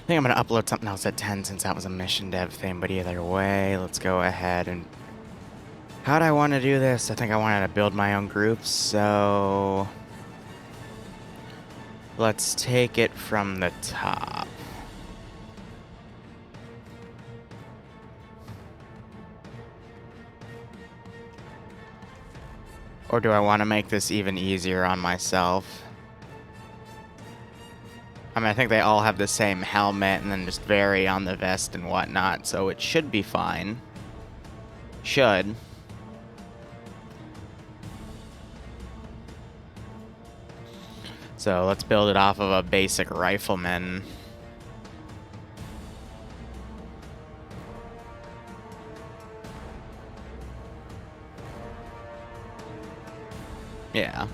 think I'm gonna upload something else at 10 since that was a mission dev thing, but either way, let's go ahead and... How'd I want to do this? I think I wanted to build my own groups, so... Let's take it from the top. Or do I want to make this even easier on myself? I mean, I think they all have the same helmet and then just vary on the vest and whatnot, so it should be fine. Should. So let's build it off of a basic rifleman. Yeah.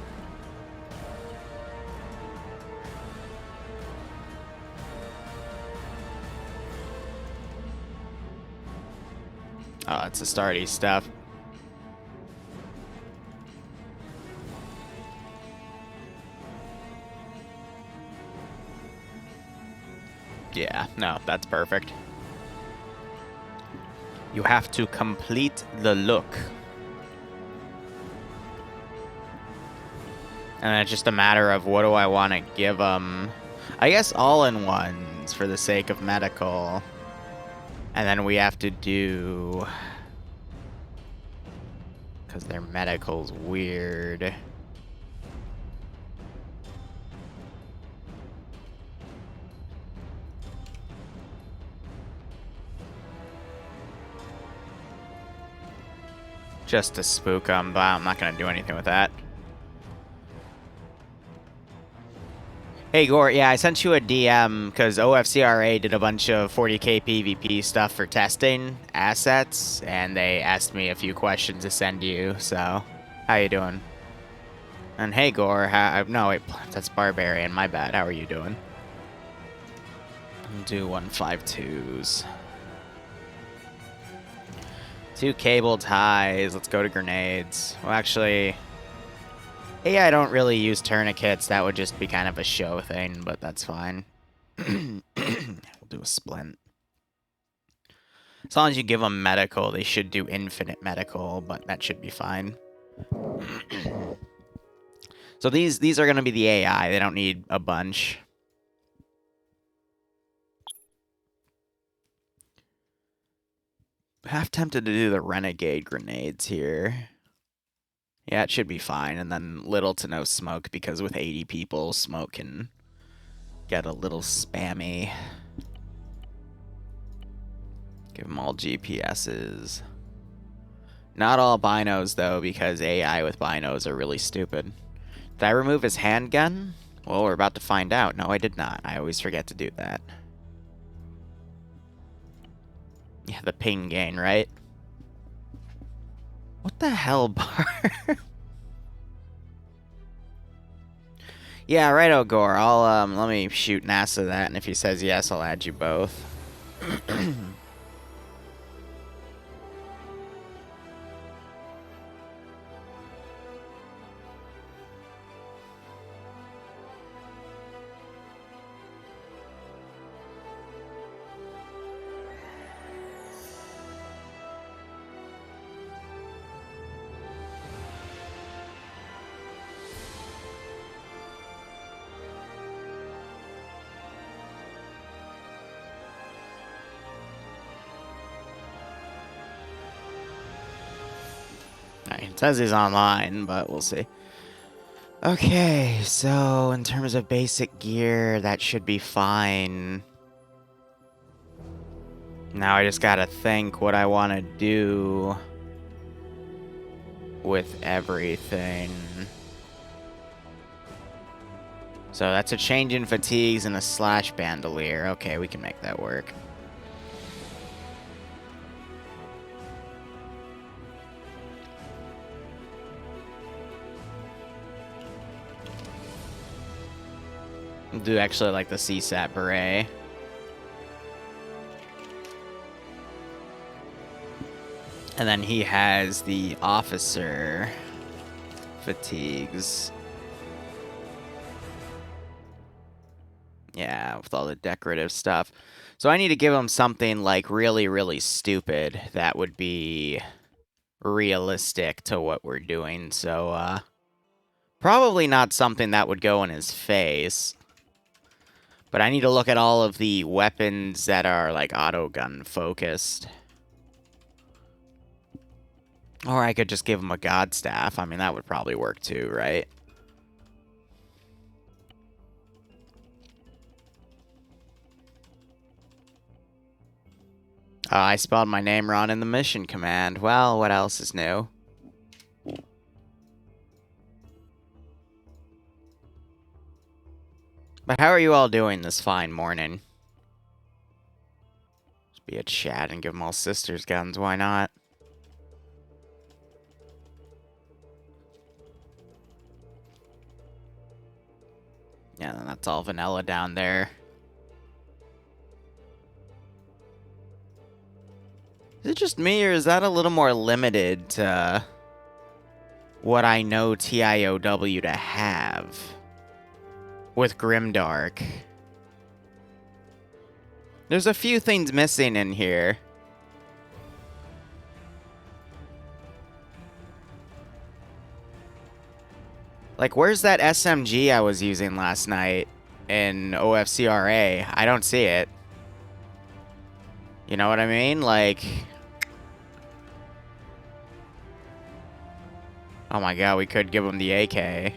Oh, it's the starty stuff. Yeah, no, that's perfect. You have to complete the look. And it's just a matter of what do I want to give them. I guess all-in-ones for the sake of medical. And then we have to do... Because their medical's weird. Just to spook them, but I'm not going to do anything with that. Hey, Gore, yeah, I sent you a DM because OFCRA did a bunch of 40k PvP stuff for testing assets, and they asked me a few questions to send you, so how you doing? And hey, Gore, no, wait, that's Barbarian, my bad, how are you doing? Do 152s. 2 cable ties, let's go to grenades. Well, actually... Yeah, I don't really use tourniquets. That would just be kind of a show thing, but that's fine. We'll do a splint. As long as you give them medical, they should do infinite medical, but that should be fine. So these are going to be the AI. They don't need a bunch. Half tempted to do the renegade grenades here. Yeah, it should be fine, and then little to no smoke, because with 80 people, smoke can get a little spammy. Give them all GPSs. Not all binos, though, because AI with binos are really stupid. Did I remove his handgun? Well, we're about to find out. No, I did not. I always forget to do that. Yeah, the ping gain, right? What the hell, Bar? Yeah, right, O'Gore. I'll, let me shoot NASA that, and if he says yes, I'll add you both. It says he's online, but we'll see. Okay, so in terms of basic gear, that should be fine. Now I just gotta think what I want to do with everything. So that's a change in fatigues and a slash bandolier. Okay, we can make that work. Do actually like the CSAT beret. And then he has the officer fatigues. Yeah, with all the decorative stuff. So I need to give him something, like, really, really stupid that would be realistic to what we're doing. So, probably not something that would go in his face. But I need to look at all of the weapons that are, like, autogun focused. Or I could just give him a god staff. I mean, that would probably work too, right? I spelled my name wrong in the mission command. Well, what else is new? But how are you all doing this fine morning? Just be a chat and give them all sisters guns, why not? Yeah, then that's all vanilla down there. Is it just me, or is that a little more limited to what I know TIOW to have with Grimdark? There's a few things missing in here. Like, where's that SMG I was using last night in OFCRA? I don't see it. You know what I mean? Like... Oh my god, we could give him the AK.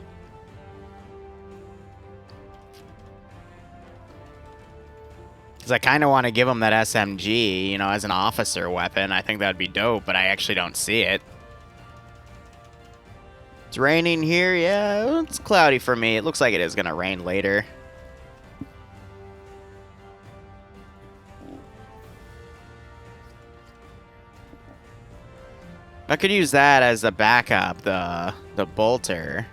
Because I kind of want to give him that SMG, you know, as an officer weapon. I think that'd be dope, but I actually don't see it. It's raining here? Yeah, it's cloudy for me. It looks like it is going to rain later. I could use that as a backup, the bolter.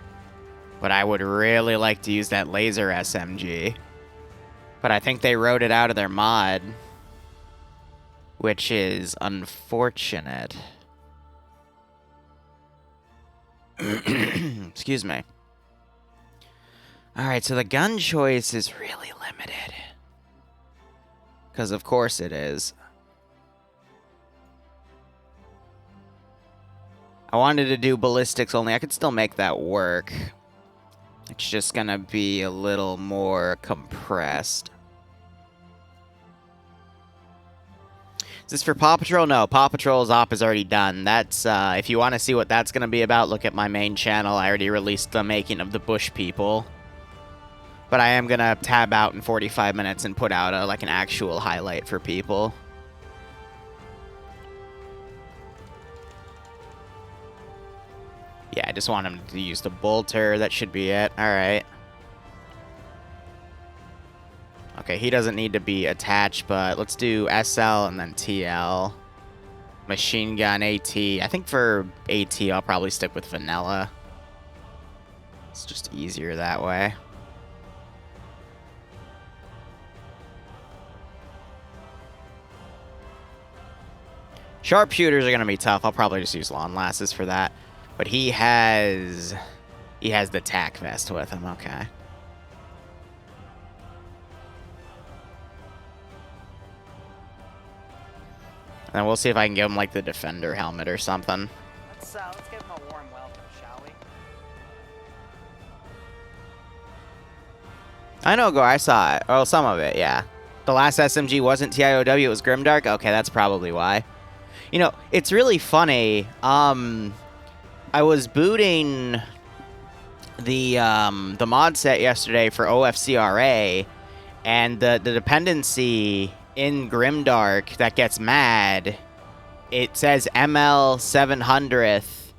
But I would really like to use that laser SMG. But I think they wrote it out of their mod. Which is unfortunate. Excuse me. Alright, so the gun choice is really limited. Because of course it is. I wanted to do ballistics only. I could still make that work. It's just gonna be a little more compressed. Is this for Paw Patrol? No, Paw Patrol's op is already done. That's, if you want to see what that's gonna be about, look at my main channel. I already released the making of the Bush People. But I am gonna tab out in 45 minutes and put out, like, an actual highlight for people. Yeah, I just want him to use the bolter. That should be it. Alright. Okay, he doesn't need to be attached, but let's do SL and then TL. Machine gun AT. I think for AT, I'll probably stick with vanilla. It's just easier that way. Sharpshooters are going to be tough. I'll probably just use lawn lasses for that. But he has the tack vest with him. Okay. And we'll see if I can give him, like, the Defender helmet or something. Let's give him a warm welcome, shall we? I know, Gore. I saw it. Oh, some of it, yeah. The last SMG wasn't TIOW, it was Grimdark? Okay, that's probably why. You know, it's really funny. I was booting the mod set yesterday for OFCRA, and the dependency in Grimdark that gets mad, it says ML700th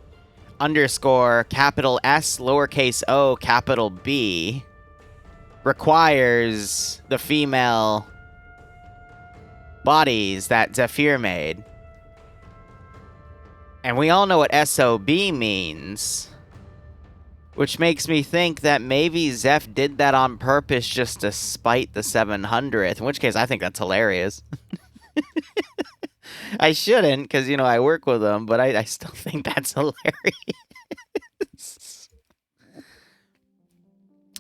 _ capital S lowercase o capital B requires the female bodies that Zephyr made. And we all know what SOB means. Which makes me think that maybe Zeph did that on purpose just to spite the 700th. In which case, I think that's hilarious. I shouldn't, because, you know, I work with them. But I still think that's hilarious.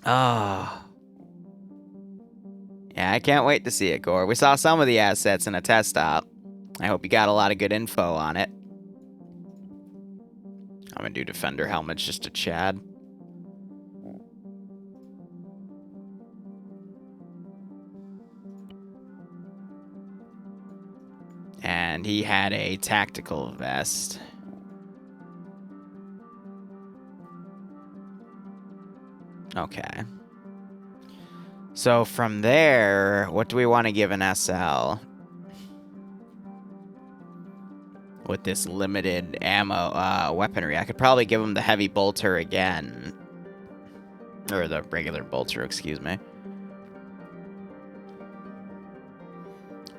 Ah. Yeah, I can't wait to see it, Gore. We saw some of the assets in a test op. I hope you got a lot of good info on it. I'm gonna do Defender helmets just to Chad. And he had a tactical vest. Okay. So from there, what do we want to give an SL? With this limited ammo weaponry, I could probably give him the heavy bolter again. Or the regular bolter, excuse me.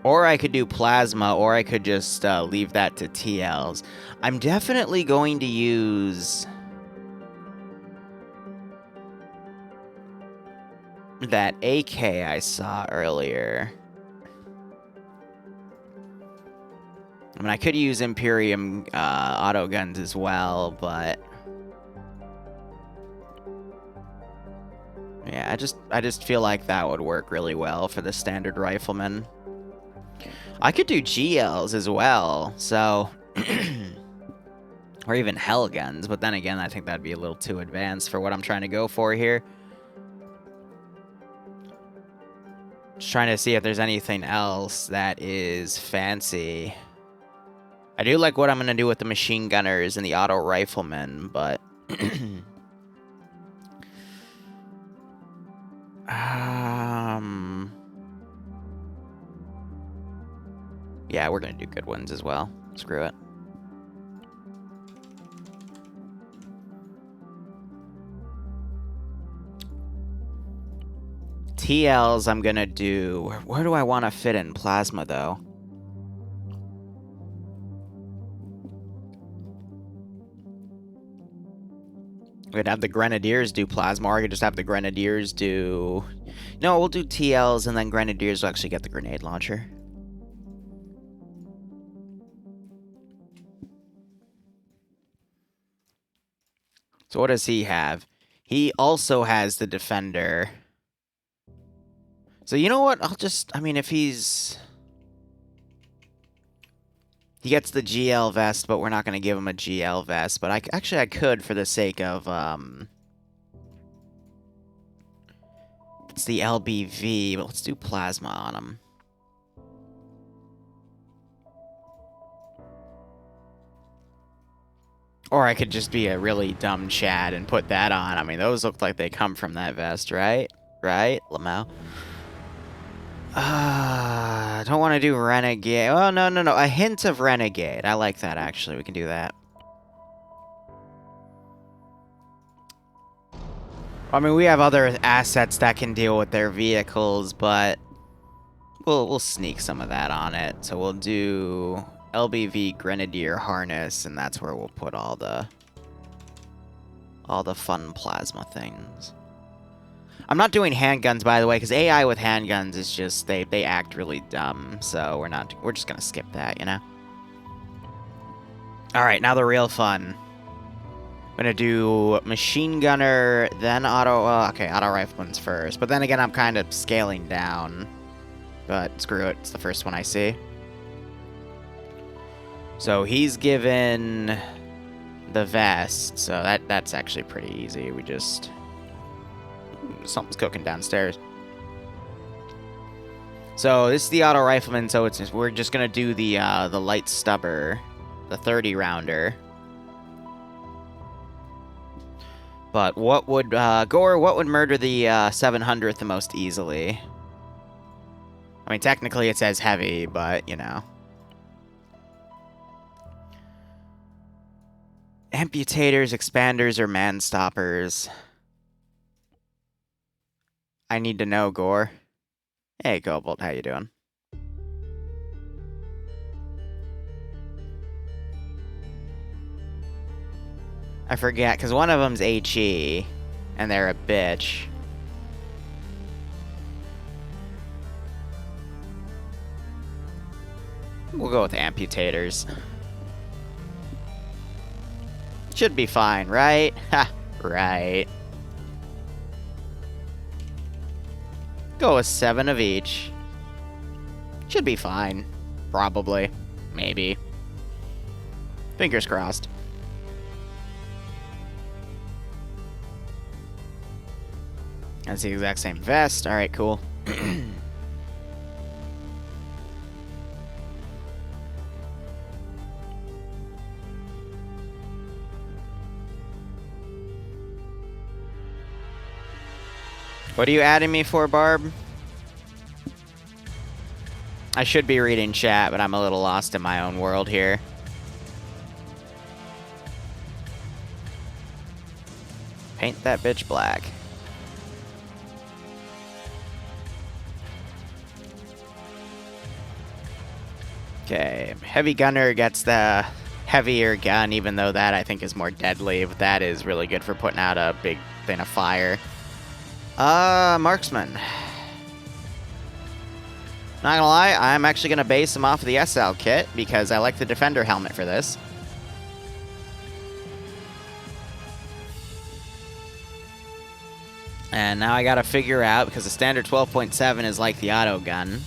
Or I could do plasma, or I could just leave that to TLs. I'm definitely going to use that AK I saw earlier. I mean, I could use Imperium auto guns as well, but yeah, I just feel like that would work really well for the standard rifleman. I could do GLs as well, so or even hell guns, but then again, I think that'd be a little too advanced for what I'm trying to go for here. Just trying to see if there's anything else that is fancy. I do like what I'm going to do with the machine gunners and the auto riflemen, but yeah, we're going to do good ones as well. Screw it. TLs I'm going to do... Where do I want to fit in plasma, though? We could have the Grenadiers do plasma, or I could just have the Grenadiers do... No, we'll do TLs, and then Grenadiers will actually get the grenade launcher. So what does he have? He also has the Defender. So you know what? I'll just... I mean, if he's... He gets the GL vest, but we're not going to give him a GL vest. But I could for the sake of... It's the LBV, but let's do plasma on him. Or I could just be a really dumb Chad and put that on. I mean, those look like they come from that vest, right? Right, Lamau? I don't want to do Renegade. Oh, no. A hint of Renegade. I like that, actually. We can do that. I mean, we have other assets that can deal with their vehicles, but we'll sneak some of that on it. So we'll do LBV Grenadier harness, and that's where we'll put all the fun plasma things. I'm not doing handguns, by the way, because AI with handguns is just they act really dumb. So we're just gonna skip that, you know. All right, now the real fun. I'm gonna do machine gunner, then auto. Okay, auto rifleman's first. But then again, I'm kind of scaling down. But screw it, it's the first one I see. So he's given the vest, so that's actually pretty easy. We just... Something's cooking downstairs. So this is the auto rifleman, so we're just gonna do the light stubber, the 30 rounder. But what would Gore? What would murder the 700th the most easily? I mean, technically it says heavy, but you know. Amputators, expanders, or man stoppers? I need to know, Gore. Hey, Cobalt, how you doing? I forget, because one of them's HE, and they're a bitch. We'll go with amputators. Should be fine, right? Ha, right. Go with 7 of each. Should be fine. Probably. Maybe. Fingers crossed. That's the exact same vest. Alright, cool. What are you adding me for, Barb? I should be reading chat, but I'm a little lost in my own world here. Paint that bitch black. Okay, heavy gunner gets the heavier gun, even though that I think is more deadly, but that is really good for putting out a big thing of fire. Marksman. Not gonna lie, I'm actually gonna base him off of the SL kit, because I like the Defender helmet for this. And now I gotta figure out, because the standard 12.7 is like the auto gun.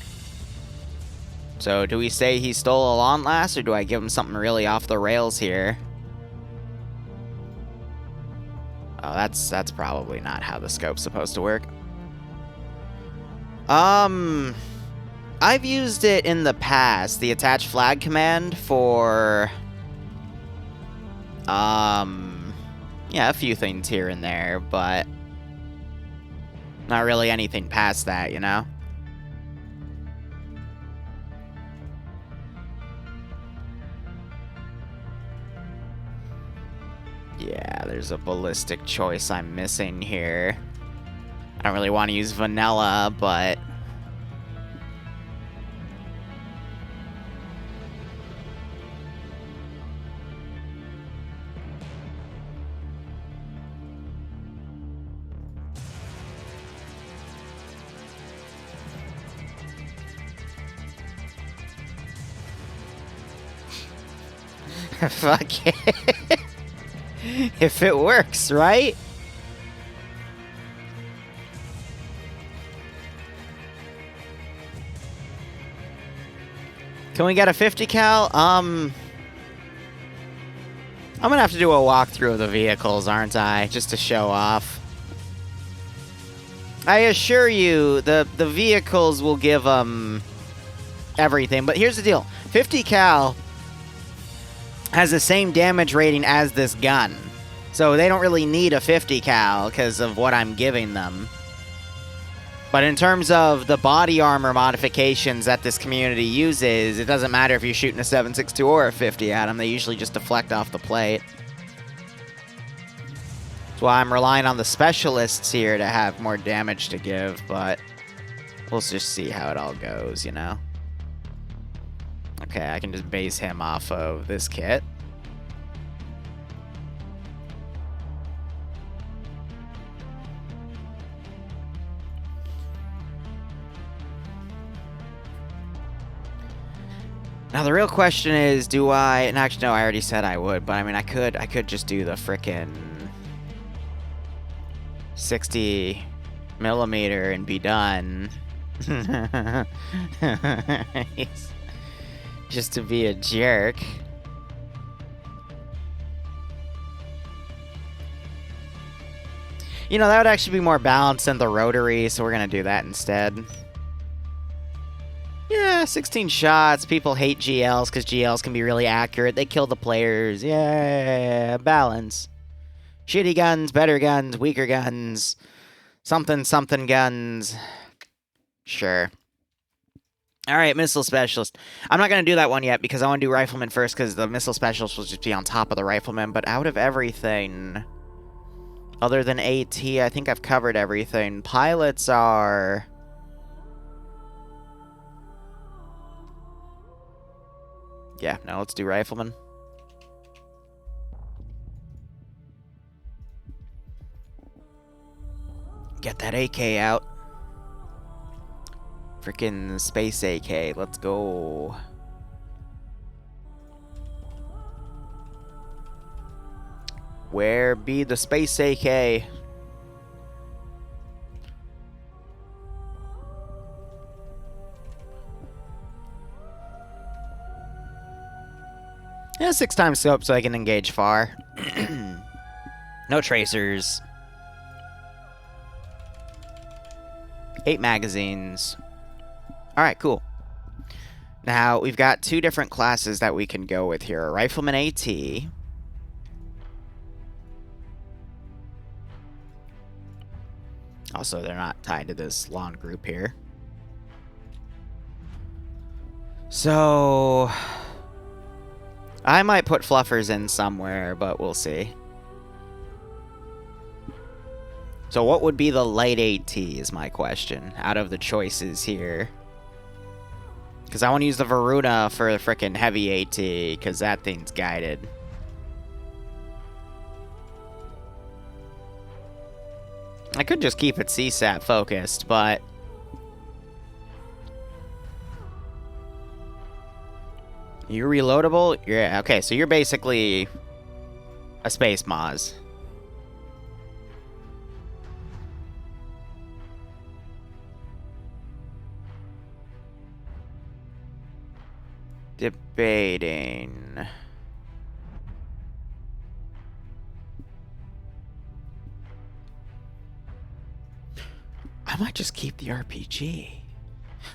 So do we say he stole a lawn last, or do I give him something really off the rails here? Oh, that's probably not how the scope's supposed to work. I've used it in the past, the attach flag command for yeah, a few things here and there, but not really anything past that, you know? Yeah, there's a ballistic choice I'm missing here. I don't really want to use vanilla, but... Fuck it. If it works, right? Can we get a 50 cal? I'm gonna have to do a walkthrough of the vehicles, aren't I? Just to show off. I assure you, the vehicles will give everything. But here's the deal. 50 cal has the same damage rating as this gun. So they don't really need a 50 cal because of what I'm giving them. But in terms of the body armor modifications that this community uses, it doesn't matter if you're shooting a 7.62 or a 50 at them. They usually just deflect off the plate. That's why I'm relying on the specialists here to have more damage to give, but we'll just see how it all goes, you know? Okay, I can just base him off of this kit. Now the real question is, do I? And actually, no, I already said I would. But I mean, I could just do the frickin' 60 millimeter and be done. Just to be a jerk. You know, that would actually be more balanced than the rotary, so we're gonna do that instead. Yeah, 16 shots. People hate GLs because GLs can be really accurate. They kill the players. Yeah, balance. Shitty guns, better guns, weaker guns. Something, something guns. Sure. Alright, Missile Specialist. I'm not going to do that one yet because I want to do Rifleman first because the Missile Specialist will just be on top of the Rifleman. But out of everything, other than AT, I think I've covered everything. Pilots are... Yeah, no, let's do Rifleman. Get that AK out. Freaking Space AK, let's go. Where be the Space AK? 6 times scope so I can engage far. No tracers. 8 magazines. Alright, cool. Now, we've got 2 different classes that we can go with here. A Rifleman AT. Also, they're not tied to this lawn group here. So, I might put Fluffers in somewhere, but we'll see. So what would be the light AT is my question, out of the choices here. Because I want to use the Varuna for the frickin' heavy AT, because that thing's guided. I could just keep it CSAT focused, but... You're reloadable? Yeah, okay, so you're basically a Space Moz. Debating. I might just keep the RPG.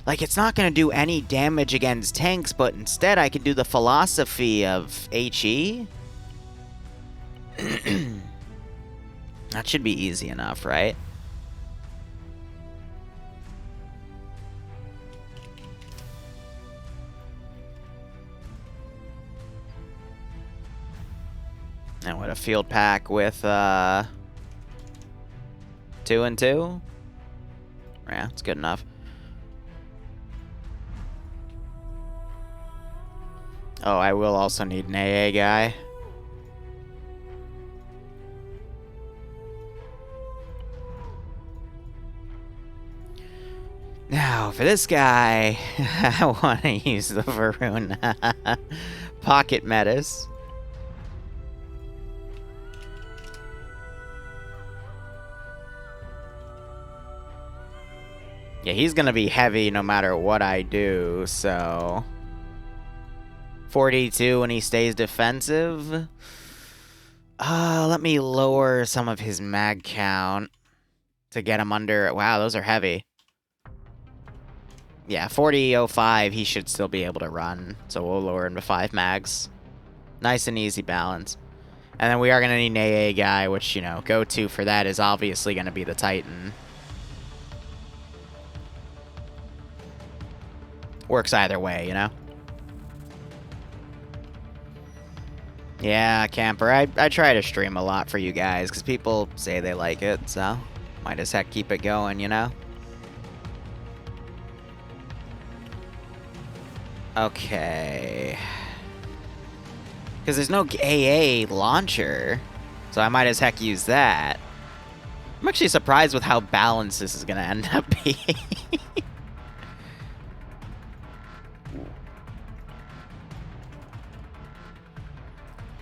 Like, it's not going to do any damage against tanks, but instead I can do the philosophy of HE. That should be easy enough, right? And what, a field pack with 2 and 2? Yeah, it's good enough. Oh, I will also need an AA guy. Now, for this guy, I want to use the Varuna. Pocket Metis. Yeah, he's gonna be heavy no matter what I do, so... 42 when he stays defensive. Let me lower some of his mag count to get him under... Wow, those are heavy. Yeah, 40-05, he should still be able to run, so we'll lower him to 5 mags. Nice and easy balance. And then we are gonna need an AA guy, which, you know, go-to for that is obviously gonna be the Titan. Works either way, you know? Yeah, Camper, I try to stream a lot for you guys, because people say they like it, so might as heck keep it going, you know? Okay. Because there's no AA launcher, so I might as heck use that. I'm actually surprised with how balanced this is going to end up being.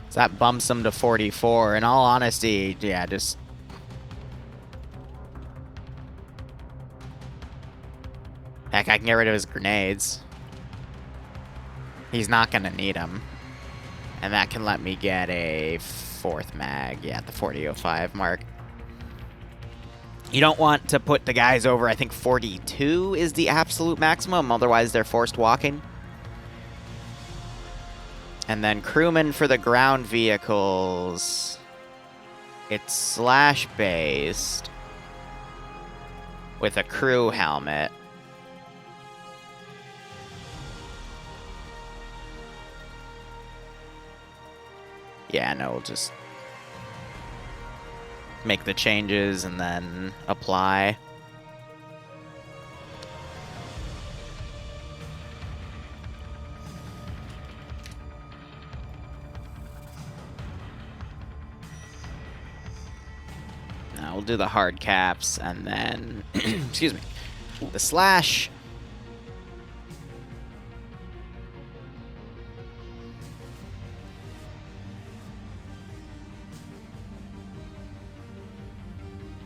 So that bumps him to 44. In all honesty, yeah, just... Heck, I can get rid of his grenades. He's not going to need them. And that can let me get a 4th mag, yeah, at the 40-05 mark. You don't want to put the guys over, I think 42 is the absolute maximum, otherwise they're forced walking. And then crewmen for the ground vehicles. It's slash-based with a crew helmet. Yeah, no, we'll just make the changes and then apply. Now we'll do the hard caps and then, excuse me, the slash.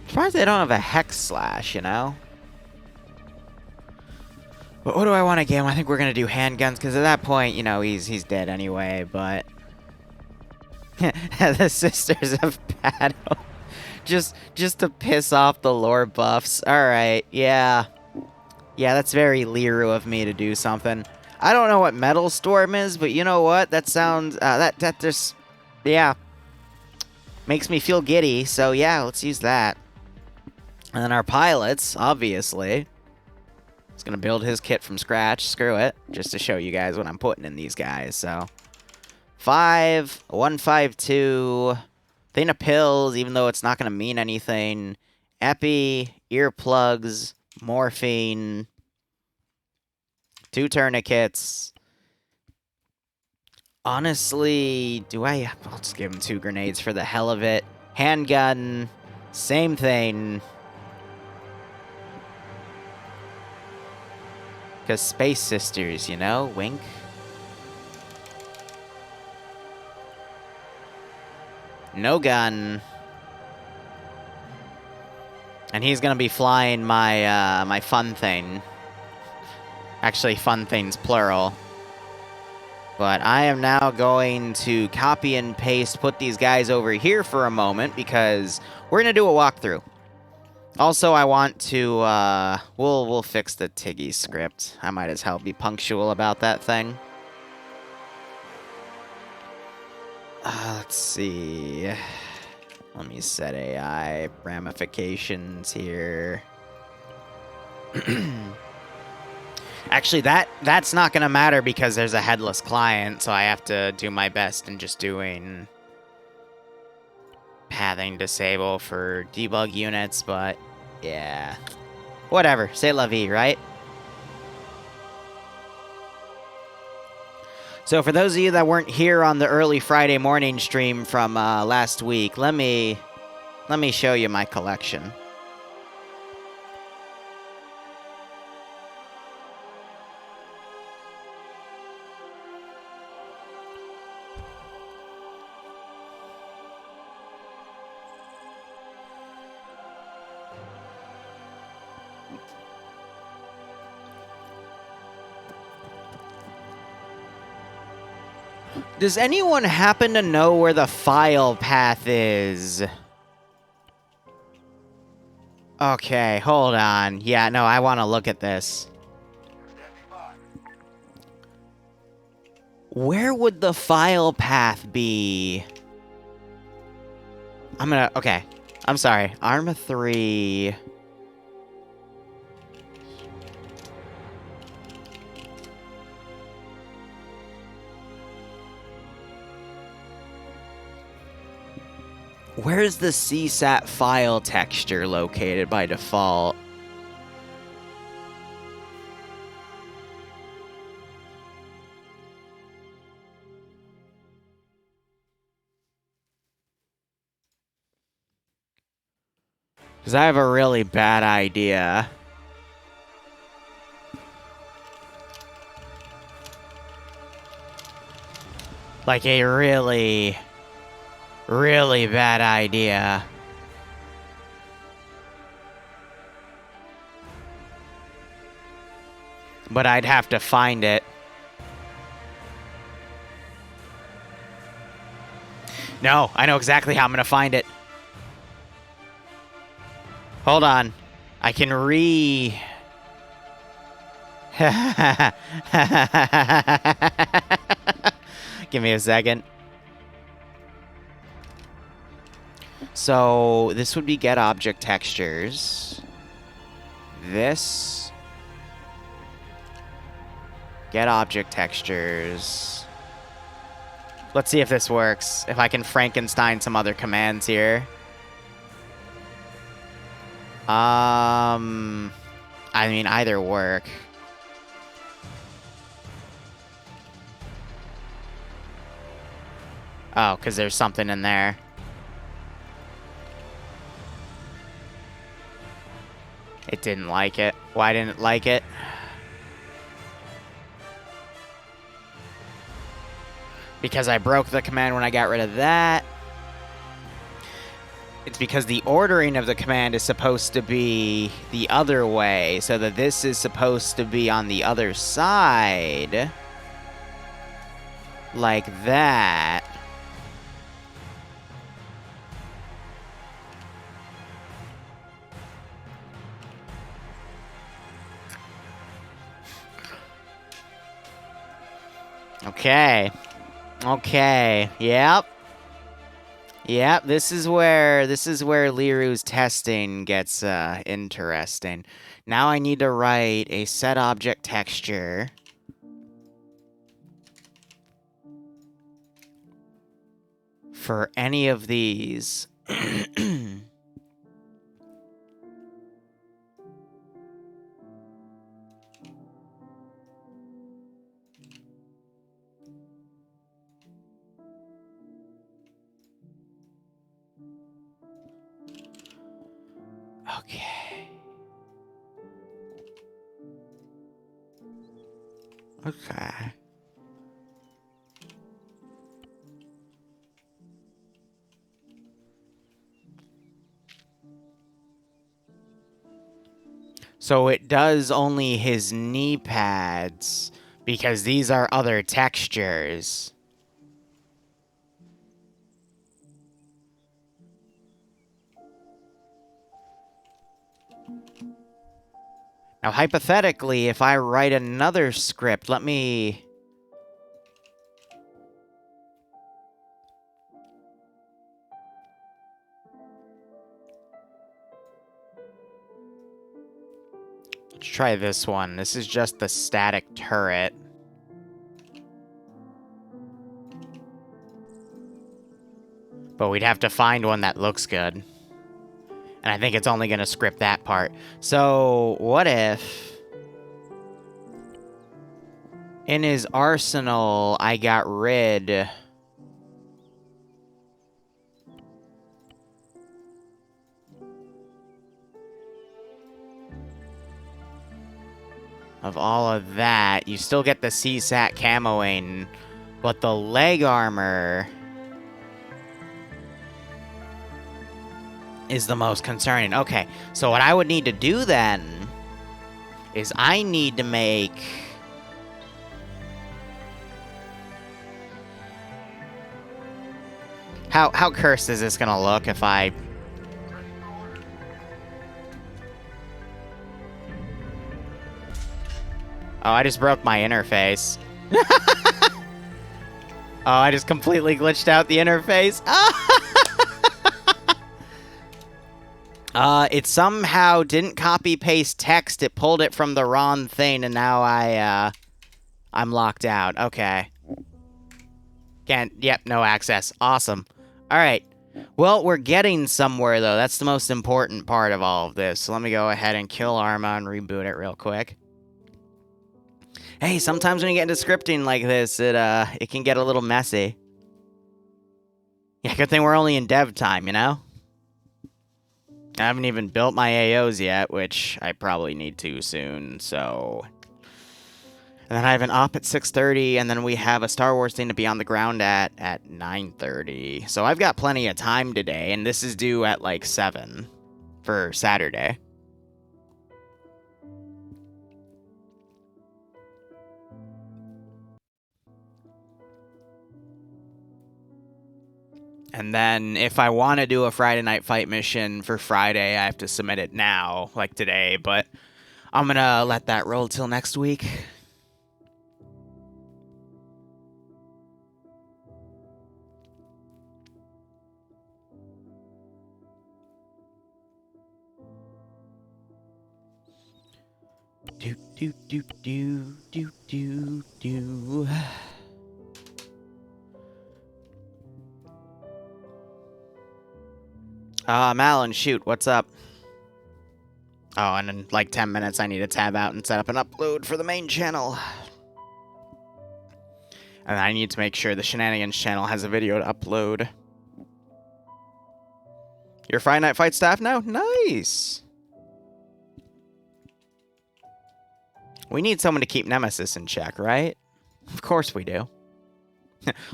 Surprised they don't have a hex slash, you know? But what do I want to give him? I think we're going to do handguns, because at that point, you know, he's dead anyway, but... The Sisters of Battle. Just to piss off the lore buffs. Alright, yeah. Yeah, that's very Liru of me to do something. I don't know what Metal Storm is, but you know what? That sounds, that just, yeah. Makes me feel giddy, so yeah, let's use that. And then our pilots, obviously. He's gonna build his kit from scratch, screw it. Just to show you guys what I'm putting in these guys, so. 5, 152, thing of pills, even though it's not gonna mean anything. Epi, earplugs, morphine, 2 tourniquets. Honestly, I'll just give him 2 grenades for the hell of it. Handgun, same thing. Because Space Sisters, you know? Wink. No gun. And he's gonna be flying my, my fun thing. Actually, fun things plural. But I am now going to copy and paste, put these guys over here for a moment, because we're gonna do a walkthrough. Also, I want to, we'll fix the Tiggy script. I might as well be punctual about that thing. Let's see. Let me set AI ramifications here. Actually, that's not going to matter because there's a headless client, so I have to do my best in just doing pathing disable for debug units, but yeah. Whatever. C'est la vie, right? So for those of you that weren't here on the early Friday morning stream from last week, let me show you my collection. Does anyone happen to know where the file path is? Okay, hold on. Yeah, no, I want to look at this. Where would the file path be? Okay. I'm sorry. Arma 3... Where's the CSAT file texture located by default? Because I have a really bad idea. Like a really bad idea. But I'd have to find it. No, I know exactly how I'm gonna find it. Hold on. I can Give me a second. So, this would be get object textures. This. Get object textures. Let's see if this works. If I can Frankenstein some other commands here. I mean, either work. Oh, because there's something in there. It didn't like it. Why didn't it like it? Because I broke the command when I got rid of that. It's because the ordering of the command is supposed to be the other way, so that this is supposed to be on the other side. Like that. Okay. Okay. Yep. Yep, this is where Liru's testing gets interesting. Now I need to write a set object texture for any of these. Okay. Okay. So it does only his knee pads, because these are other textures. Now, hypothetically, if I write another script, let me... Let's try this one. This is just the static turret. But we'd have to find one that looks good. And I think it's only going to script that part. So, what if... in his arsenal, I got rid... of all of that. You still get the CSAT camoing, but the leg armor is the most concerning. Okay, so what I would need to do then is I need to make... How cursed is this gonna look if I... Oh, I just broke my interface. Oh, I just completely glitched out the interface. It somehow didn't copy-paste text. It pulled it from the wrong thing, and now I'm locked out. Okay. Yep, no access. Awesome. All right. Well, we're getting somewhere, though. That's the most important part of all of this. So let me go ahead and kill Arma and reboot it real quick. Hey, sometimes when you get into scripting like this, it can get a little messy. Yeah, good thing we're only in dev time, you know? I haven't even built my AOs yet, which I probably need to soon, so... And then I have an op at 6:30, and then we have a Star Wars thing to be on the ground at 9:30. So I've got plenty of time today, and this is due at, like, 7 for Saturday. And then if I want to do a Friday night fight mission for Friday, I have to submit it now, like today, but I'm going to let that roll till next week. Do, do, do, do, do, do, do. Malin, shoot, what's up? Oh, and in like 10 minutes, I need to tab out and set up an upload for the main channel. And I need to make sure the Shenanigans channel has a video to upload. You're Friday Night Fight staff now? Nice! We need someone to keep Nemesis in check, right? Of course we do.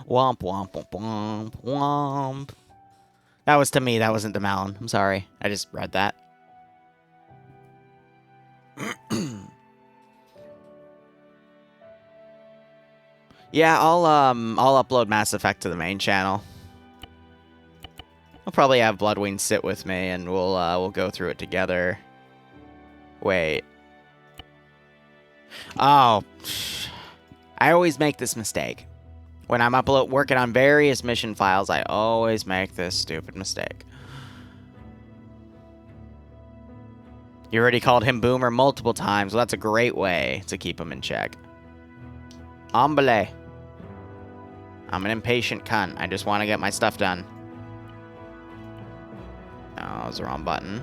Womp, womp, womp, womp, womp. That was to me, that wasn't to Malin. I'm sorry. I just read that. Yeah, I'll upload Mass Effect to the main channel. I'll probably have Bloodwing sit with me and we'll go through it together. Wait. Oh. I always make this mistake. When I'm working on various mission files, I always make this stupid mistake. You already called him Boomer multiple times. Well, that's a great way to keep him in check. Ombele. I'm an impatient cunt. I just want to get my stuff done. Oh, that was the wrong button.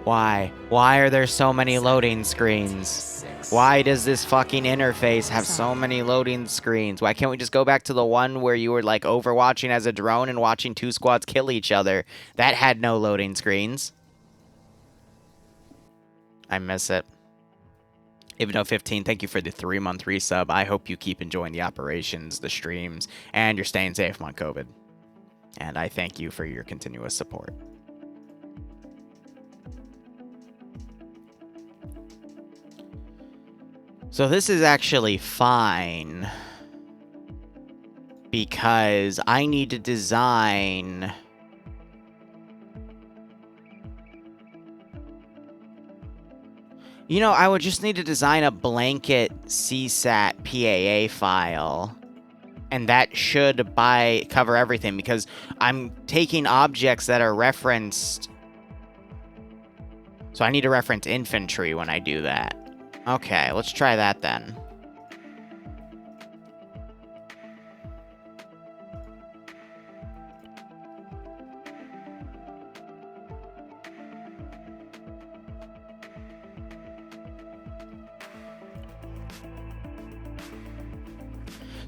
Why? Why are there so many loading screens? Why does this fucking interface have so many loading screens? Why can't we just go back to the one where you were like overwatching as a drone and watching two squads kill each other? That had no loading screens. I miss it. Even though 15, thank you for the 3-month resub. I hope you keep enjoying the operations, the streams, and you're staying safe on COVID. And I thank you for your continuous support. So this is actually fine because I need to design... You know, I would just need to design a blanket CSAT PAA file, and that should cover everything, because I'm taking objects that are referenced. So I need to reference infantry when I do that. Okay, let's try that then.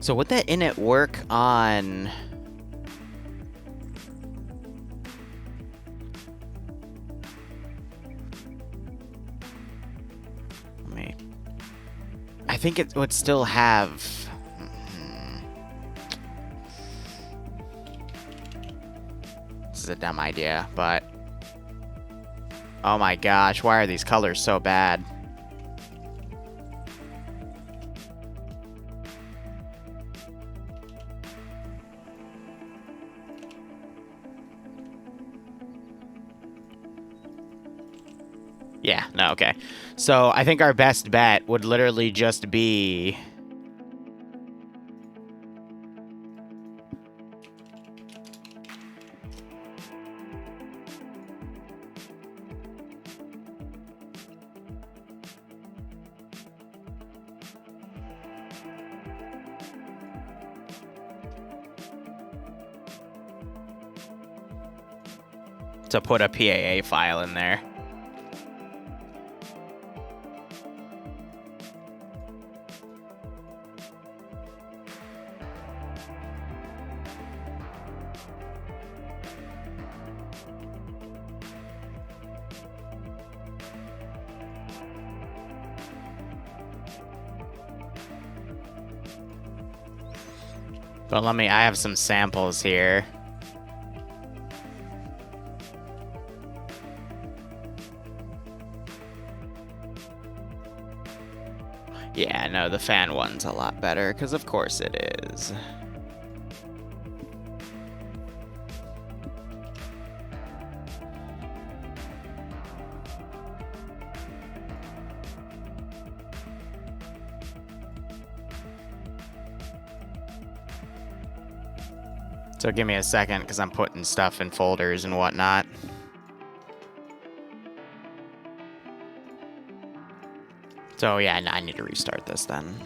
So would that init work on... I think it would still have... This is a dumb idea, but... Oh my gosh, why are these colors so bad? Yeah, no, okay. So I think our best bet would literally just be... to put a PAA file in there. But I have some samples here. Yeah, no, the fan one's a lot better, because of course it is. So give me a second, because I'm putting stuff in folders and whatnot. So yeah, I need to restart this then.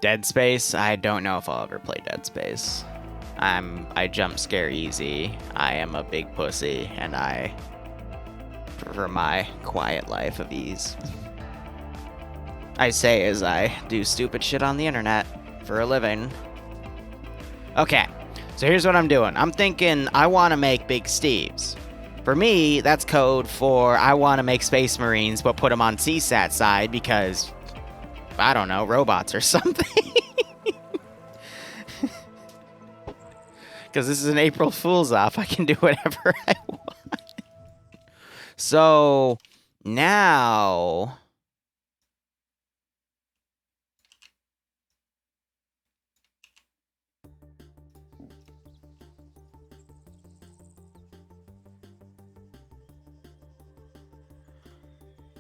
Dead Space? I don't know if I'll ever play Dead Space. I jump scare easy. I am a big pussy, and I prefer my quiet life of ease. I say as I do stupid shit on the internet for a living. Okay, so here's what I'm doing. I'm thinking I want to make Big Steves. For me, that's code for I want to make Space Marines, but put them on CSAT side because, I don't know, robots or something. Because this is an April Fool's off. I can do whatever I want. So, now...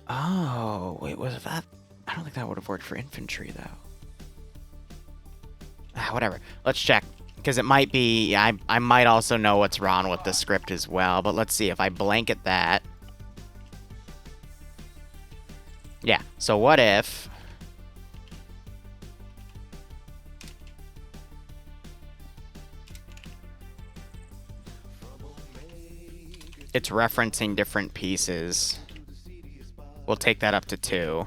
Oh, wait, was that? I don't think that would have worked for infantry, though. Whatever. Let's check. Because it might be... I might also know what's wrong with the script as well. But let's see. If I blanket that... Yeah. So what if... it's referencing different pieces. We'll take that up to 2.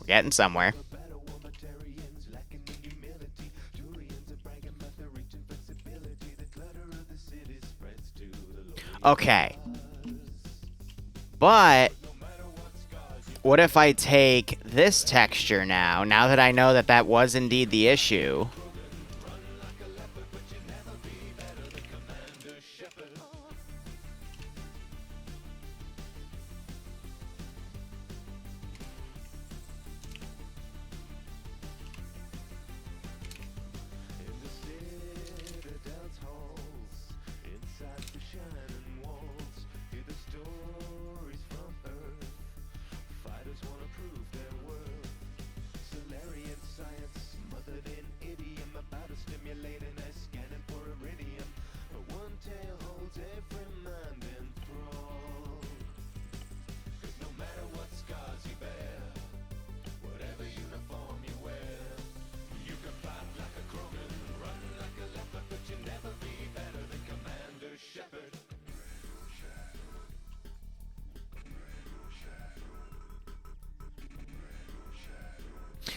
We're getting somewhere. Okay. But what if I take this texture now that I know that that was indeed the issue?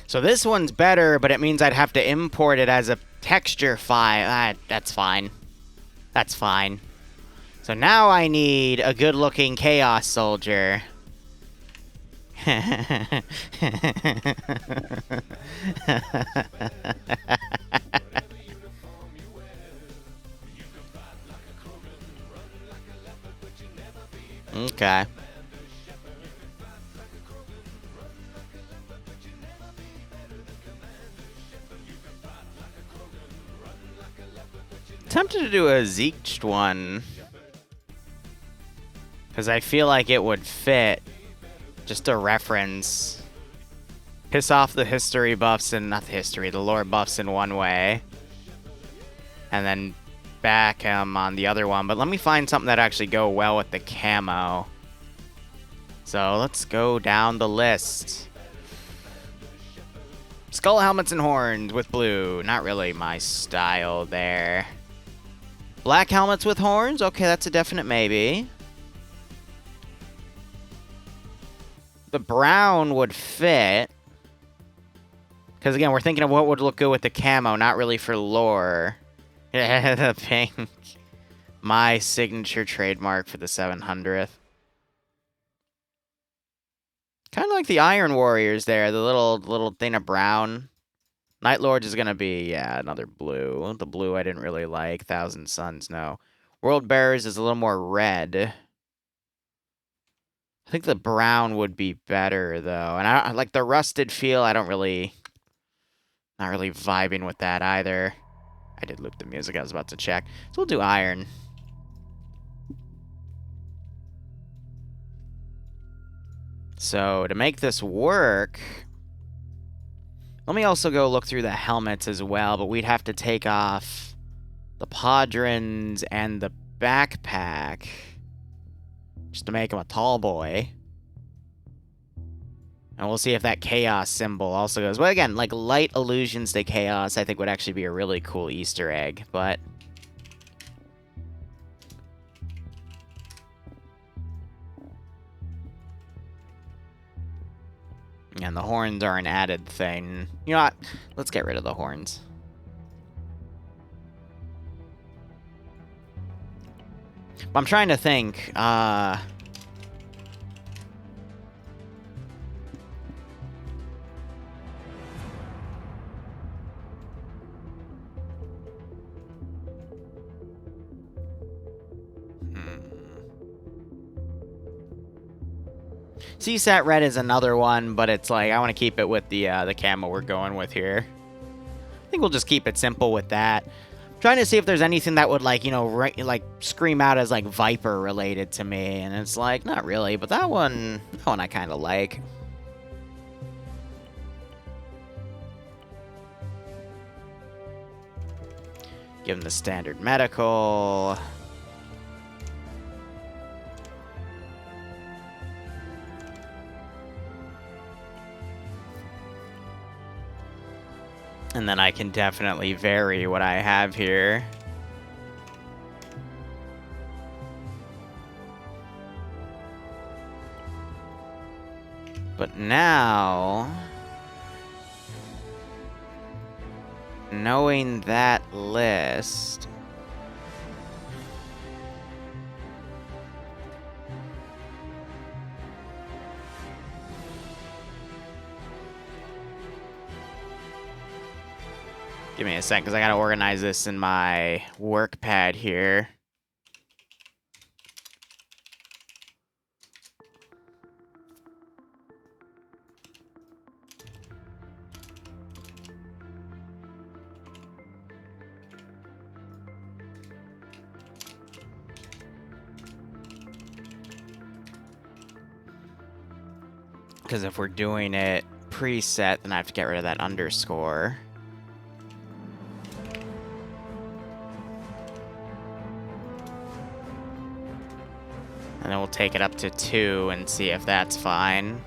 So this one's better, but it means I'd have to import it as a texture file. That's fine. That's fine. So now I need a good-looking Chaos Soldier. Okay. Tempted to do a Zeeked one. Because I feel like it would fit. Just a reference. Piss off the history buffs and not the history, the lore buffs in one way. And then back on the other one. But let me find something that actually go well with the camo. So let's go down the list. Skull helmets and horns with blue. Not really my style there. Black helmets with horns? Okay, that's a definite maybe. The brown would fit. Because again, we're thinking of what would look good with the camo, not really for lore. Yeah, the pink. My signature trademark for the 700th. Kind of like the Iron Warriors there, the little thing of brown. Night Lords is going to be, yeah, another blue. The blue I didn't really like. Thousand Suns, no. World Bearers is a little more red. I think the brown would be better, though. And I like the rusted feel, I don't really... Not really vibing with that either. I did loop the music, I was about to check. So we'll do iron. So to make this work... Let me also go look through the helmets as well, but we'd have to take off the podrons and the backpack just to make him a tall boy. And we'll see if that chaos symbol also goes. Well, again, like light allusions to chaos I think would actually be a really cool Easter egg, but... And the horns are an added thing. You know what? Let's get rid of the horns. I'm trying to think. CSAT red is another one, but it's like I want to keep it with the camo we're going with here. I think we'll just keep it simple with that. Trying to see if there's anything that would, like, you know, like, scream out as, like, Viper related to me, and it's like, not really, but that one I kind of like. Give him the standard medical. And then I can definitely vary what I have here. But now, knowing that list, give me a sec, because I gotta organize this in my work pad here. Because if we're doing it preset, then I have to get rid of that underscore. And then we'll take it up to 2 and see if that's fine.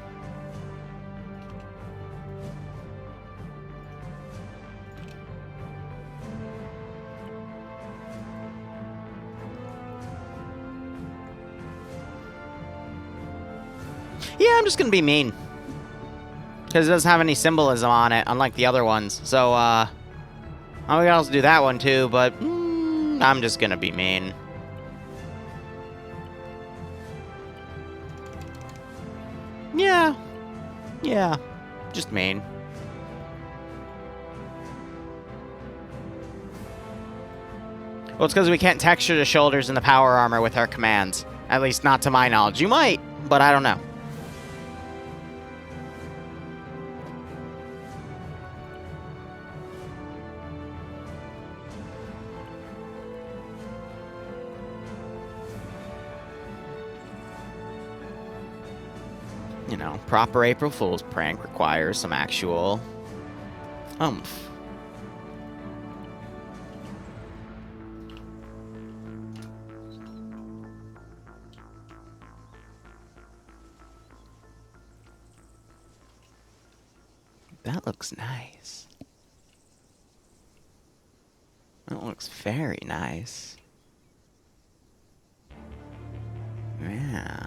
Yeah, I'm just gonna be mean. Because it doesn't have any symbolism on it, unlike the other ones. So, I could also do that one too, but I'm just gonna be mean. Yeah, just mean. Well, it's because we can't texture the shoulders and the power armor with our commands. At least not to my knowledge. You might, but I don't know. You know, proper April Fool's prank requires some actual oomph. That looks nice. That looks very nice. Yeah.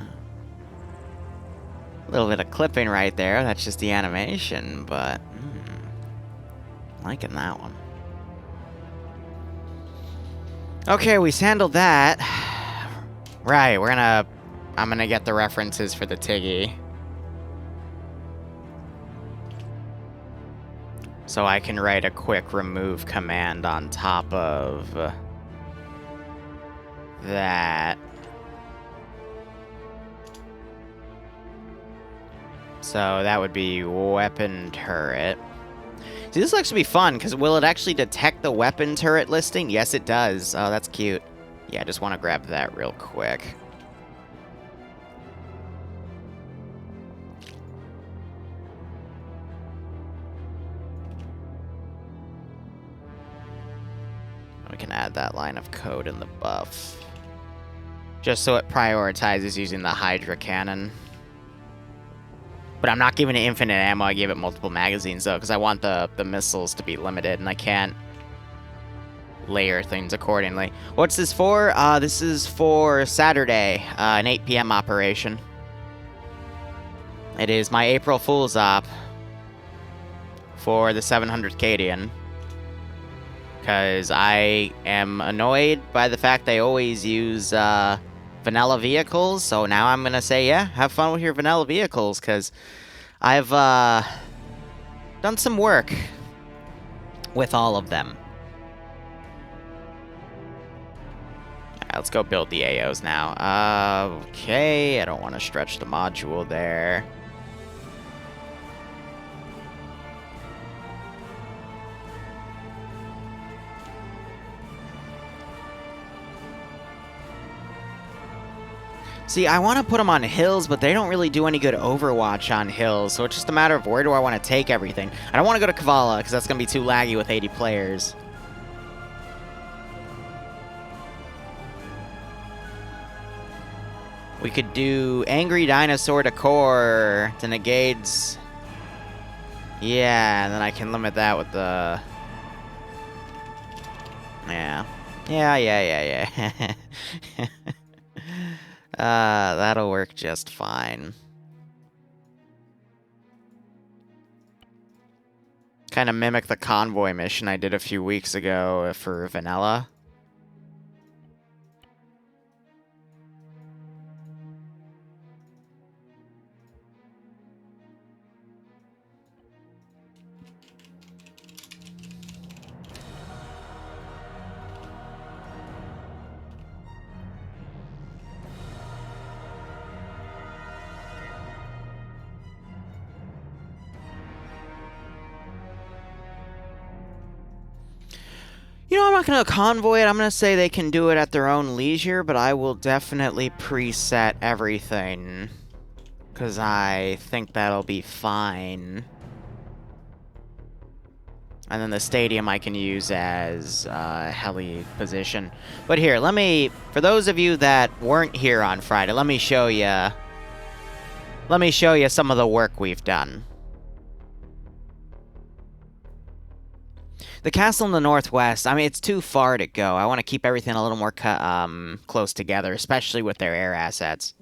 A little bit of clipping right there. That's just the animation, but liking that one. Okay, we handled that. Right, I'm gonna get the references for the Tiggy. So I can write a quick remove command on top of that. So that would be weapon turret. See, this will actually be fun, because will it actually detect the weapon turret listing? Yes, it does. Oh, that's cute. Yeah, I just want to grab that real quick. We can add that line of code in the buff. Just so it prioritizes using the Hydra cannon. But I'm not giving it infinite ammo, I gave it multiple magazines, though, because I want the missiles to be limited, and I can't layer things accordingly. What's this for? This is for Saturday, an 8 p.m. operation. It is my April Fool's op for the 700 Cadian. Because I am annoyed by the fact they always use vanilla vehicles, so now I'm gonna say, yeah, have fun with your vanilla vehicles, because I've done some work with all of them. Alright, let's go build the AOs now. Okay, I don't want to stretch the module there. See, I want to put them on hills, but they don't really do any good Overwatch on hills, so it's just a matter of where do I want to take everything. I don't want to go to Kavala, because that's going to be too laggy with 80 players. We could do Angry Dinosaur Decor to negate. Yeah, and then I can limit that with the... Yeah. Yeah. That'll work just fine. Kind of mimic the convoy mission I did a few weeks ago for Vanilla. You know, I'm not going to convoy it. I'm going to say they can do it at their own leisure, but I will definitely preset everything. Because I think that'll be fine. And then the stadium I can use as heli position. But here, let me... For those of you that weren't here on Friday, let me show you... Let me show you some of the work we've done. The castle in the northwest, I mean, it's too far to go. I want to keep everything a little more close together, especially with their air assets.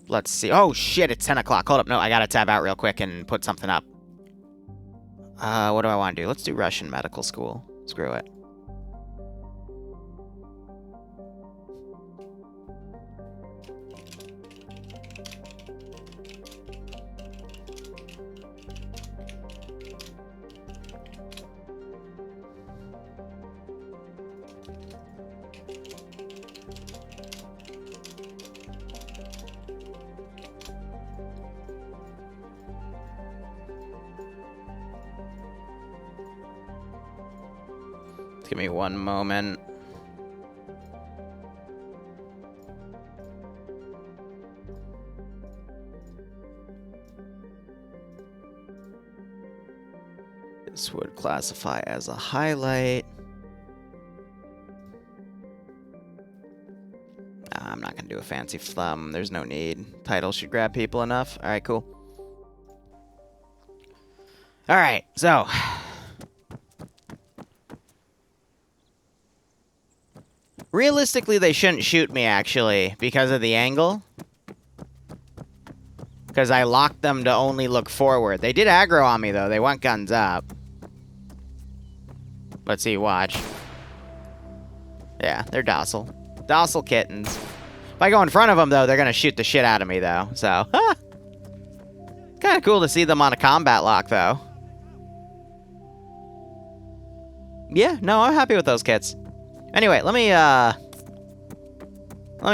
Let's see. Oh, shit, it's 10 o'clock. Hold up. No, I got to tab out real quick and put something up. What do I want to do? Let's do Russian medical school. Screw it. Give me one moment. This would classify as a highlight. I'm not going to do a fancy thumb. There's no need. Title should grab people enough. All right, cool. All right, so... Realistically, they shouldn't shoot me, actually, because of the angle. Because I locked them to only look forward. They did aggro on me, though. They went guns up. Let's see, watch. Yeah, they're docile. Docile kittens. If I go in front of them, though, they're going to shoot the shit out of me, though. So, kind of cool to see them on a combat lock, though. Yeah, no, I'm happy with those kits. Anyway, let me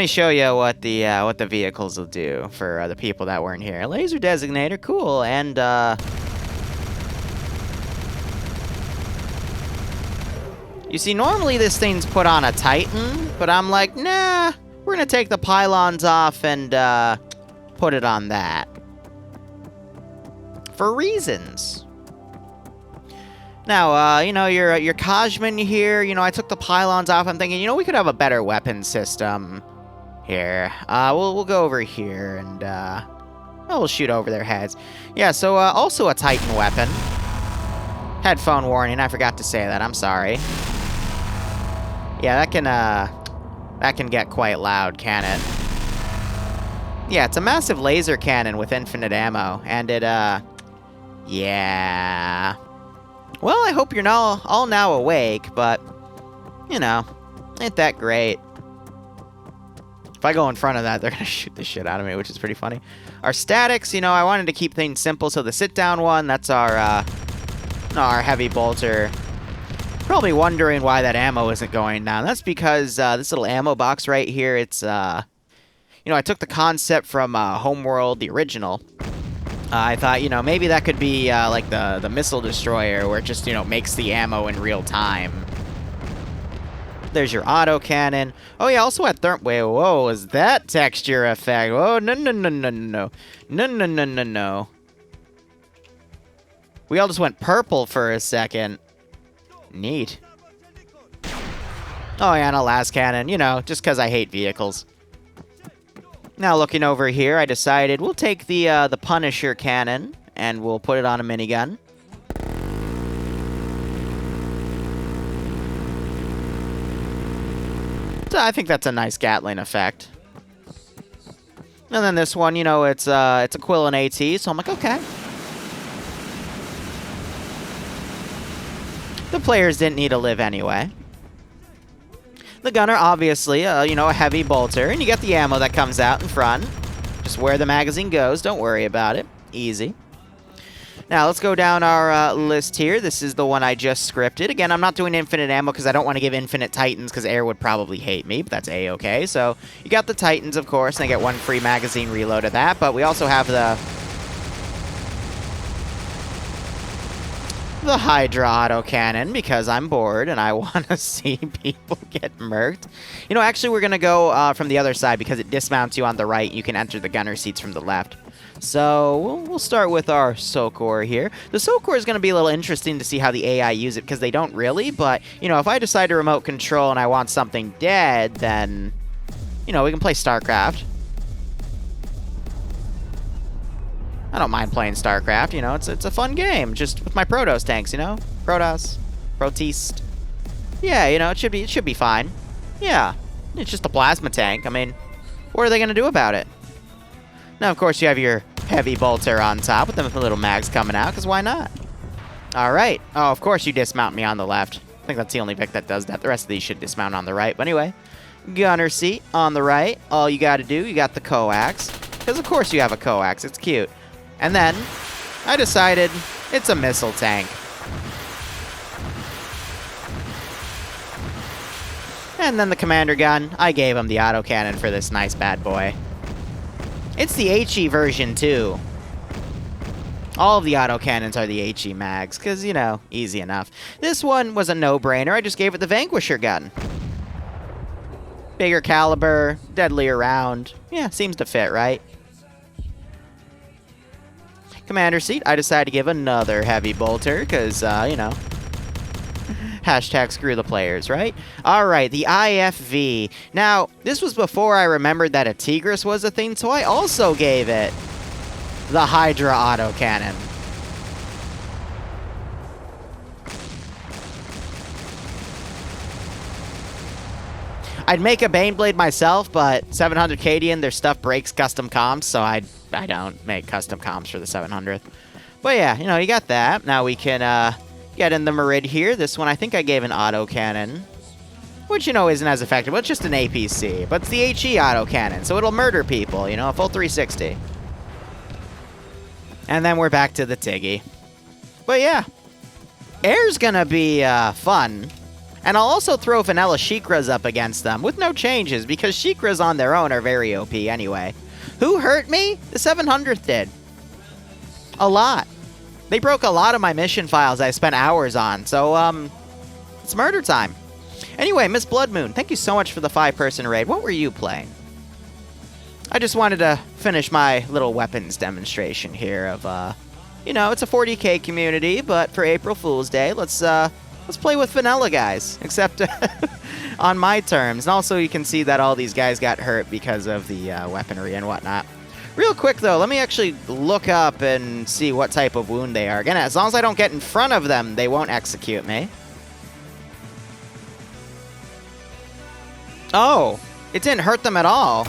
show you what the vehicles will do for the people that weren't here. Laser designator, cool, and you see, normally this thing's put on a Titan, but I'm like, nah, we're gonna take the pylons off and put it on that for reasons. Now, you know, your Kajman here, you know, I took the pylons off. I'm thinking, you know, we could have a better weapon system here. We'll go over here and, we'll shoot over their heads. Yeah, so, also a Titan weapon. Headphone warning, I forgot to say that, I'm sorry. Yeah, that can get quite loud, can it? Yeah, it's a massive laser cannon with infinite ammo, and it, yeah... Well, I hope you're all now awake, but, you know, ain't that great. If I go in front of that, they're going to shoot the shit out of me, which is pretty funny. Our statics, you know, I wanted to keep things simple, so the sit-down one, that's our heavy bolter. Probably wondering why that ammo isn't going down. That's because this little ammo box right here, it's, you know, I took the concept from Homeworld, the original. I thought, you know, maybe that could be like the missile destroyer where it just, you know, makes the ammo in real time. There's your autocannon. Oh, yeah, also had wait, whoa, is that texture effect? Oh, no, no, no, no, no. No, no, no, no, no. We all just went purple for a second. Neat. Oh, yeah, and a last cannon, you know, just because I hate vehicles. Now, looking over here, I decided we'll take the Punisher cannon, and we'll put it on a minigun. So I think that's a nice Gatling effect. And then this one, you know, it's a Quill and AT, so I'm like, okay. The players didn't need to live anyway. The gunner, obviously, you know, a heavy bolter, and you get the ammo that comes out in front. Just where the magazine goes, don't worry about it. Easy. Now, let's go down our list here. This is the one I just scripted. Again, I'm not doing infinite ammo because I don't want to give infinite Titans because Air would probably hate me, but that's A-okay. So, you got the Titans, of course, and I get one free magazine reload of that, but we also have the Hydra autocannon because I'm bored and I want to see people get murked. You know, actually, we're going to go from the other side because it dismounts you on the right. You can enter the gunner seats from the left. So, we'll start with our Sokor here. The Sokor is going to be a little interesting to see how the AI use it, because they don't really, but, you know, if I decide to remote control and I want something dead, then, you know, we can play StarCraft. I don't mind playing StarCraft, you know, it's a fun game, just with my Protoss tanks, you know? Protist. Yeah, you know, it should be fine. Yeah, it's just a plasma tank. I mean, what are they going to do about it? Now, of course, you have your heavy bolter on top with the little mags coming out, because why not? All right. Oh, of course you dismount me on the left. I think that's the only Vic that does that. The rest of these should dismount on the right. But anyway, gunner seat on the right. All you got to do, you got the coax. Because, of course, you have a coax. It's cute. And then, I decided it's a missile tank. And then the commander gun. I gave him the autocannon for this nice bad boy. It's the HE version, too. All of the autocannons are the HE mags, because, you know, easy enough. This one was a no-brainer. I just gave it the Vanquisher gun. Bigger caliber, deadlier round. Yeah, seems to fit, right? Commander seat, I decided to give another heavy bolter, because, you know, hashtag screw the players, right? Alright, the IFV. Now, this was before I remembered that a Tigris was a thing, so I also gave it the Hydra autocannon. I'd make a Baneblade myself, but 700 Cadian, their stuff breaks custom comps, so I don't make custom comps for the 700th. But yeah, you know, you got that. Now we can get in the Merid here. This one I think I gave an autocannon, which, you know, isn't as effective. Well, it's just an APC, but it's the HE autocannon, so it'll murder people, you know, a full 360. And then we're back to the Tiggy. But yeah, Air's gonna be fun. And I'll also throw vanilla Shikras up against them with no changes, because Shikras on their own are very OP anyway. Who hurt me? The 700th did. A lot. They broke a lot of my mission files I spent hours on, so, it's murder time. Anyway, Miss Bloodmoon, thank you so much for the 5-person raid. What were you playing? I just wanted to finish my little weapons demonstration here of, you know, it's a 40k community, but for April Fool's Day, let's play with vanilla guys, except on my terms. And also you can see that all these guys got hurt because of the weaponry and whatnot. Real quick, though, let me actually look up and see what type of wound they are. Again, as long as I don't get in front of them, they won't execute me. Oh, it didn't hurt them at all.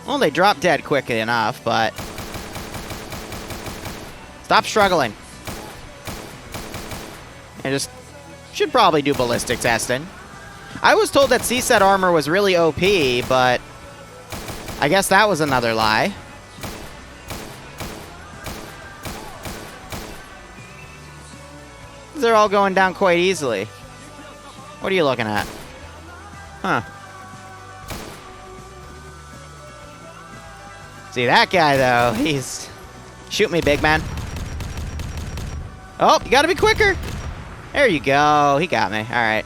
Well, they dropped dead quickly enough, but... Stop struggling. I just should probably do ballistic testing. I was told that CSAT armor was really OP, but I guess that was another lie. They're all going down quite easily. What are you looking at? Huh. See, that guy, though, he's... Shoot me, big man. Oh, you gotta be quicker. There you go. He got me. All right.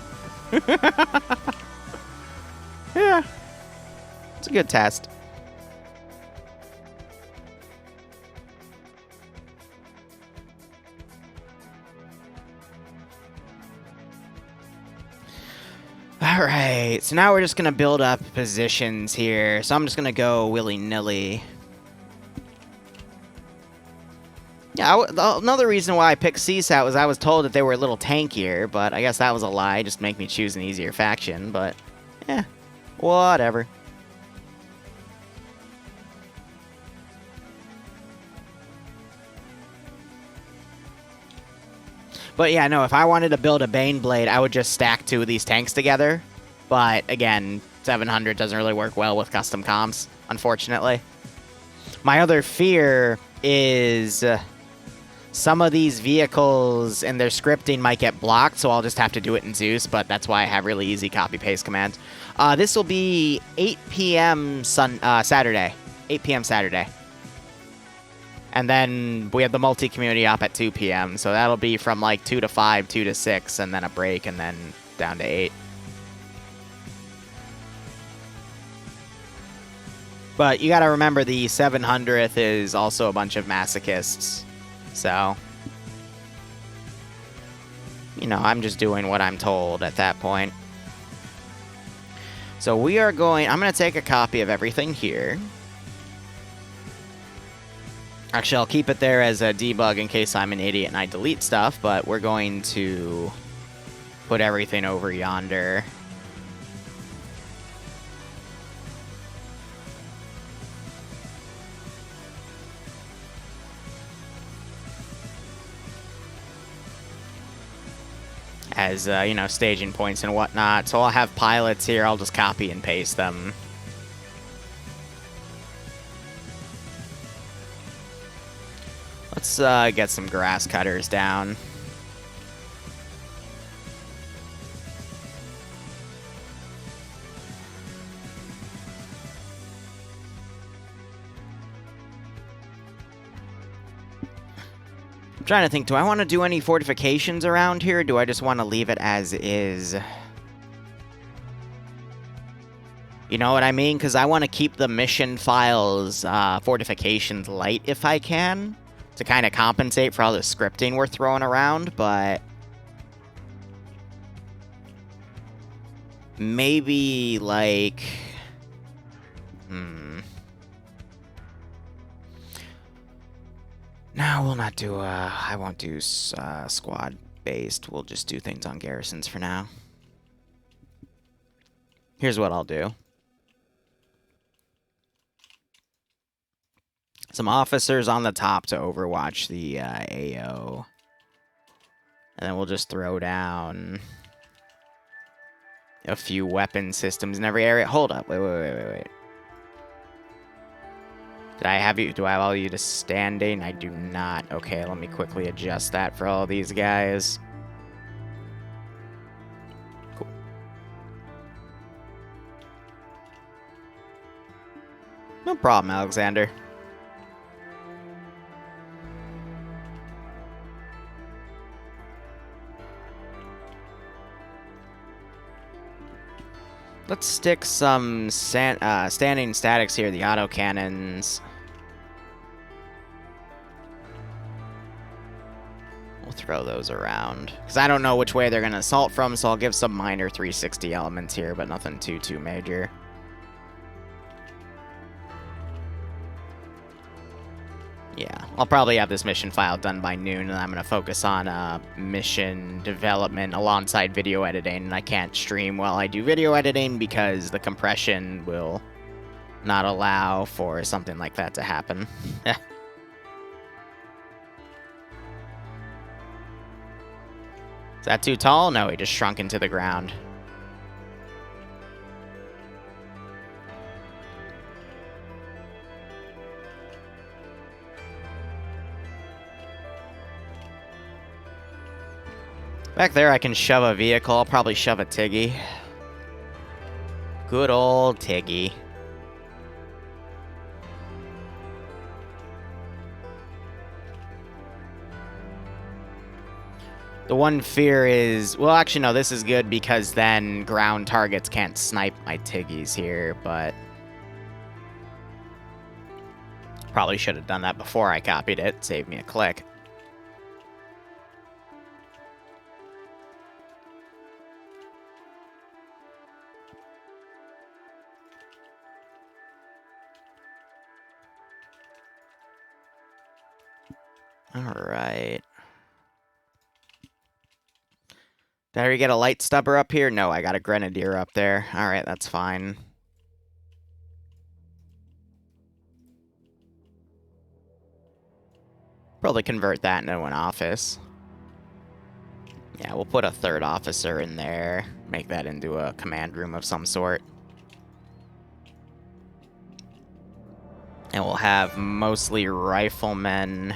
Yeah. It's a good test. Alright, so now we're just gonna build up positions here. So I'm just gonna go willy-nilly. Yeah, another reason why I picked CSAT was I was told that they were a little tankier, but I guess that was a lie, just to make me choose an easier faction, but yeah, whatever. But yeah, no, if I wanted to build a Baneblade, I would just stack 2 of these tanks together. But again, 700 doesn't really work well with custom comps, unfortunately. My other fear is some of these vehicles and their scripting might get blocked, so I'll just have to do it in Zeus, but that's why I have really easy copy-paste commands. This will be 8 p.m. Saturday. 8 p.m. Saturday. And then we have the multi-community up at 2 p.m., so that'll be from like 2 to 5, 2 to 6, and then a break, and then down to 8. But you gotta remember the 700th is also a bunch of masochists, so... You know, I'm just doing what I'm told at that point. So we are going... I'm gonna take a copy of everything here. Actually, I'll keep it there as a debug in case I'm an idiot and I delete stuff, but we're going to put everything over yonder. As, you know, staging points and whatnot. So I'll have pilots here, I'll just copy and paste them. Let's get some grass cutters down. I'm trying to think, do I want to do any fortifications around here, or do I just want to leave it as is? You know what I mean? Because I want to keep the mission files fortifications light if I can, to kind of compensate for all the scripting we're throwing around, but maybe, like, no, we'll not do, I won't do squad-based. We'll just do things on garrisons for now. Here's what I'll do. Some officers on the top to overwatch the AO. And then we'll just throw down a few weapon systems in every area. Hold up. Wait. Do I have all you to standing? I do not. Okay, let me quickly adjust that for all these guys. Cool. No problem, Alexander. Let's stick some standing statics here, the autocannons. We'll throw those around. Because I don't know which way they're going to assault from, so I'll give some minor 360 elements here, but nothing too major. Yeah, I'll probably have this mission file done by noon, and I'm going to focus on mission development alongside video editing. And I can't stream while I do video editing because the compression will not allow for something like that to happen. Is that too tall? No, he just shrunk into the ground. Back there I can shove a vehicle. I'll probably shove a Tiggy. Good old Tiggy. The one fear is... Well, actually, no, this is good because then ground targets can't snipe my Tiggies here, but... Probably should have done that before I copied it. Saved me a click. Alright. Did I already get a light stubber up here? No, I got a grenadier up there. Alright, that's fine. Probably convert that into an office. Yeah, we'll put a third officer in there. Make that into a command room of some sort. And we'll have mostly riflemen.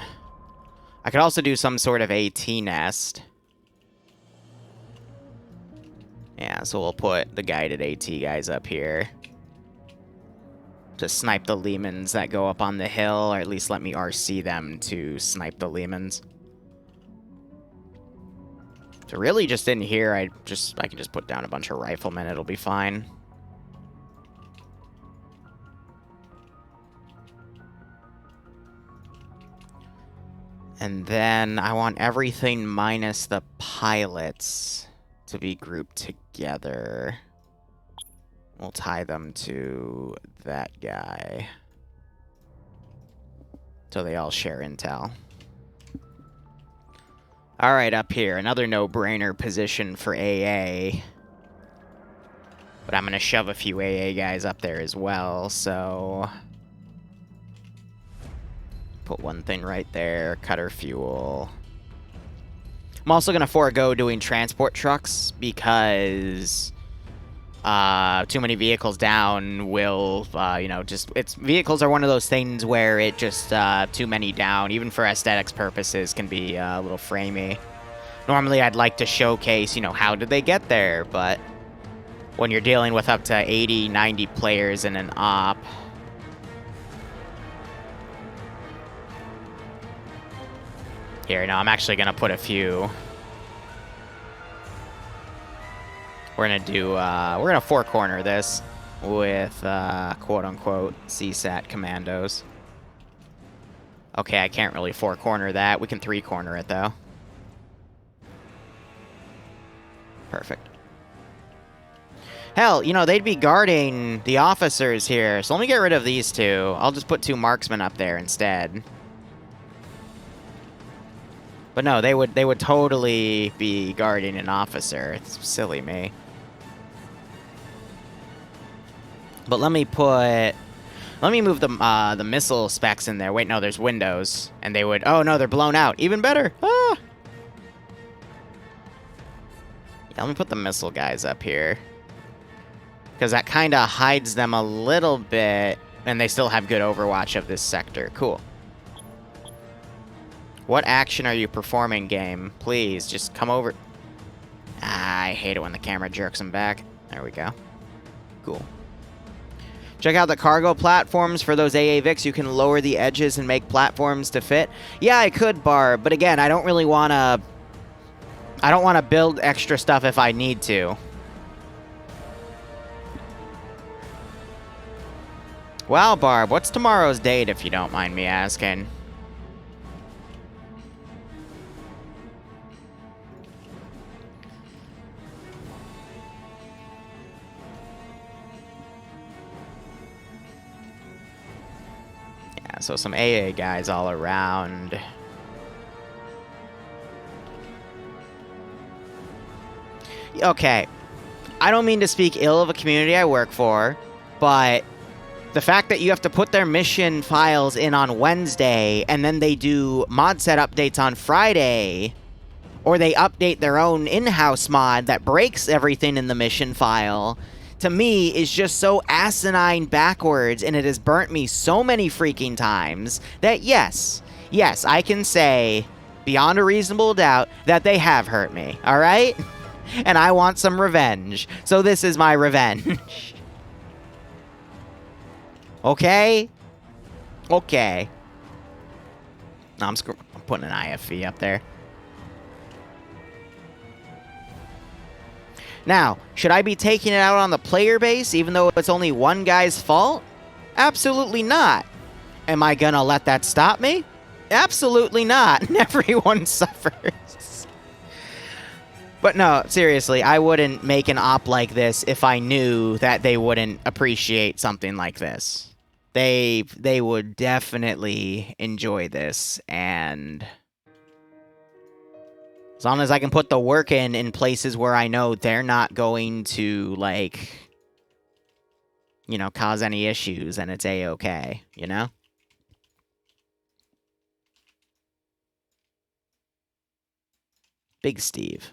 I could also do some sort of AT nest. Yeah, so we'll put the guided AT guys up here. To snipe the Lehmans that go up on the hill, or at least let me RC them to snipe the Lehmans. So really just in here, I can just put down a bunch of riflemen, it'll be fine. And then I want everything minus the pilots to be grouped together. We'll tie them to that guy. So they all share intel. Alright, up here. Another no-brainer position for AA. But I'm going to shove a few AA guys up there as well, so... Put one thing right there. Cutter fuel. I'm also going to forego doing transport trucks because... too many vehicles down will, you know, just... Vehicles are one of those things where it just, too many down, even for aesthetics purposes, can be a little framey. Normally, I'd like to showcase, you know, how did they get there, but... When you're dealing with up to 80, 90 players in an op... Here, no, I'm actually gonna put a few... We're gonna do, we're gonna four-corner this with, quote-unquote, CSAT commandos. Okay, I can't really four-corner that. We can three-corner it, though. Perfect. Hell, you know, they'd be guarding the officers here, so let me get rid of these two. I'll just put 2 marksmen up there instead. But no, they would totally be guarding an officer. It's silly me. But let me move the missile specs in there. Wait, no, there's windows. And they would... Oh, no, they're blown out. Even better. Ah! Yeah, let me put the missile guys up here. Because that kind of hides them a little bit. And they still have good overwatch of this sector. Cool. What action are you performing, game? Please, just come over. Ah, I hate it when the camera jerks them back. There we go. Cool. Check out the cargo platforms for those AA Vics. You can lower the edges and make platforms to fit. Yeah, I could, Barb, but again, I don't really want to... I don't want to build extra stuff if I need to. Wow, Barb, what's tomorrow's date, if you don't mind me asking? So some AA guys all around. Okay. I don't mean to speak ill of a community I work for, but the fact that you have to put their mission files in on Wednesday and then they do mod set updates on Friday, or they update their own in-house mod that breaks everything in the mission file, to me, is just so asinine backwards, and it has burnt me so many freaking times that yes, I can say, beyond a reasonable doubt, that they have hurt me, alright? And I want some revenge. So this is my revenge. Okay? Okay. No, I'm putting an IFV up there. Now, should I be taking it out on the player base even though it's only one guy's fault? Absolutely not. Am I gonna let that stop me? Absolutely not. Everyone suffers. But no, seriously, I wouldn't make an op like this if I knew that they wouldn't appreciate something like this. They would definitely enjoy this, and as long as I can put the work in places where I know they're not going to, like, you know, cause any issues, and it's A-okay, you know? Big Steve.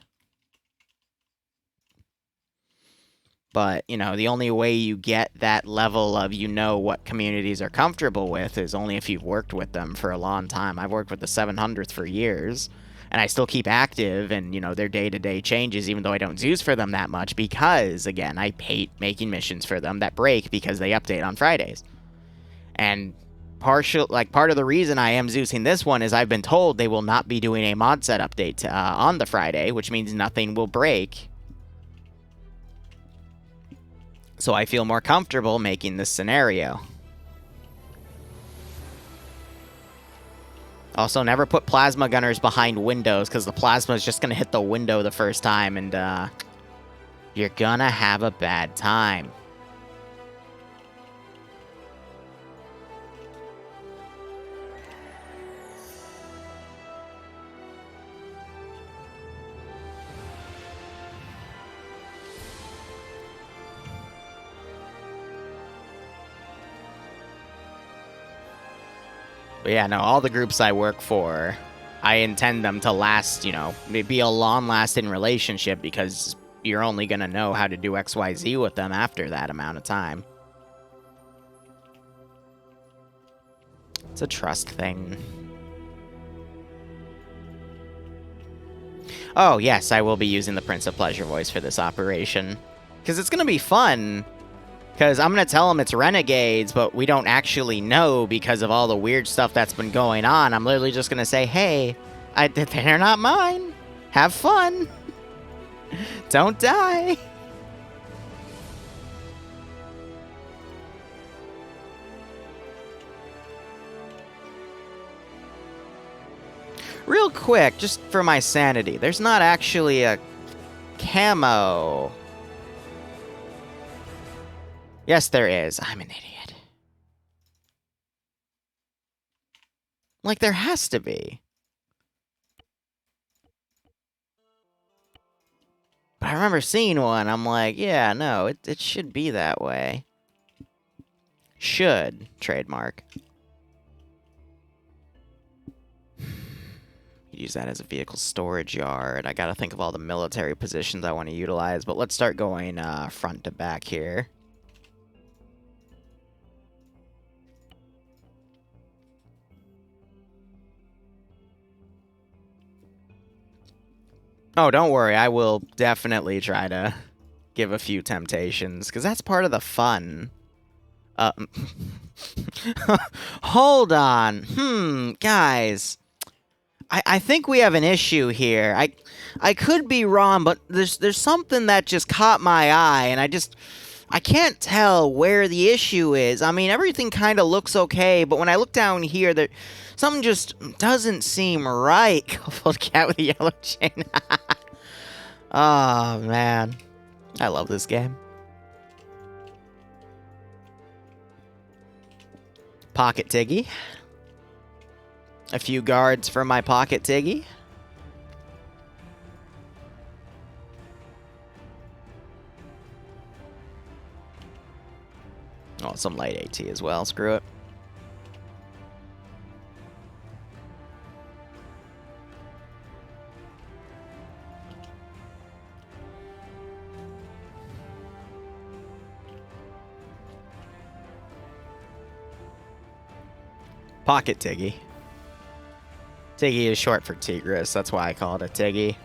But, you know, the only way you get that level of, you know, what communities are comfortable with is only if you've worked with them for a long time. I've worked with the 700th for years, and I still keep active, and, you know, their day-to-day changes, even though I don't Zeus for them that much, because, again, I hate making missions for them that break because they update on Fridays. And part of the reason I am Zeusing this one is I've been told they will not be doing a mod set update on the Friday, which means nothing will break. So I feel more comfortable making this scenario. Also, never put plasma gunners behind windows, because the plasma is just going to hit the window the first time, and you're gonna have a bad time. But yeah, no, all the groups I work for, I intend them to last, you know, be a long-lasting relationship, because you're only going to know how to do XYZ with them after that amount of time. It's a trust thing. Oh, yes, I will be using the Prince of Pleasure voice for this operation, because it's going to be fun. Because I'm going to tell them it's renegades, but we don't actually know because of all the weird stuff that's been going on. I'm literally just going to say, hey, they're not mine. Have fun. Don't die. Real quick, just for my sanity, there's not actually a camo. Yes, there is. I'm an idiot. Like, there has to be. But I remember seeing one. I'm like, yeah, no, it should be that way. Should. Trademark. Use that as a vehicle storage yard. I gotta think of all the military positions I want to utilize, but let's start going front to back here. Oh, don't worry. I will definitely try to give a few temptations, because that's part of the fun. Hold on. Guys. I think we have an issue here. I could be wrong, but there's something that just caught my eye, and I can't tell where the issue is. I mean, everything kind of looks okay, but when I look down here, something just doesn't seem right. Coupled cat with a yellow chain. Oh, man. I love this game. Pocket Tiggy. A few guards for my Pocket Tiggy. Oh, some light AT as well. Screw it. Pocket Tiggy. Tiggy is short for Tigris. That's why I call it a Tiggy.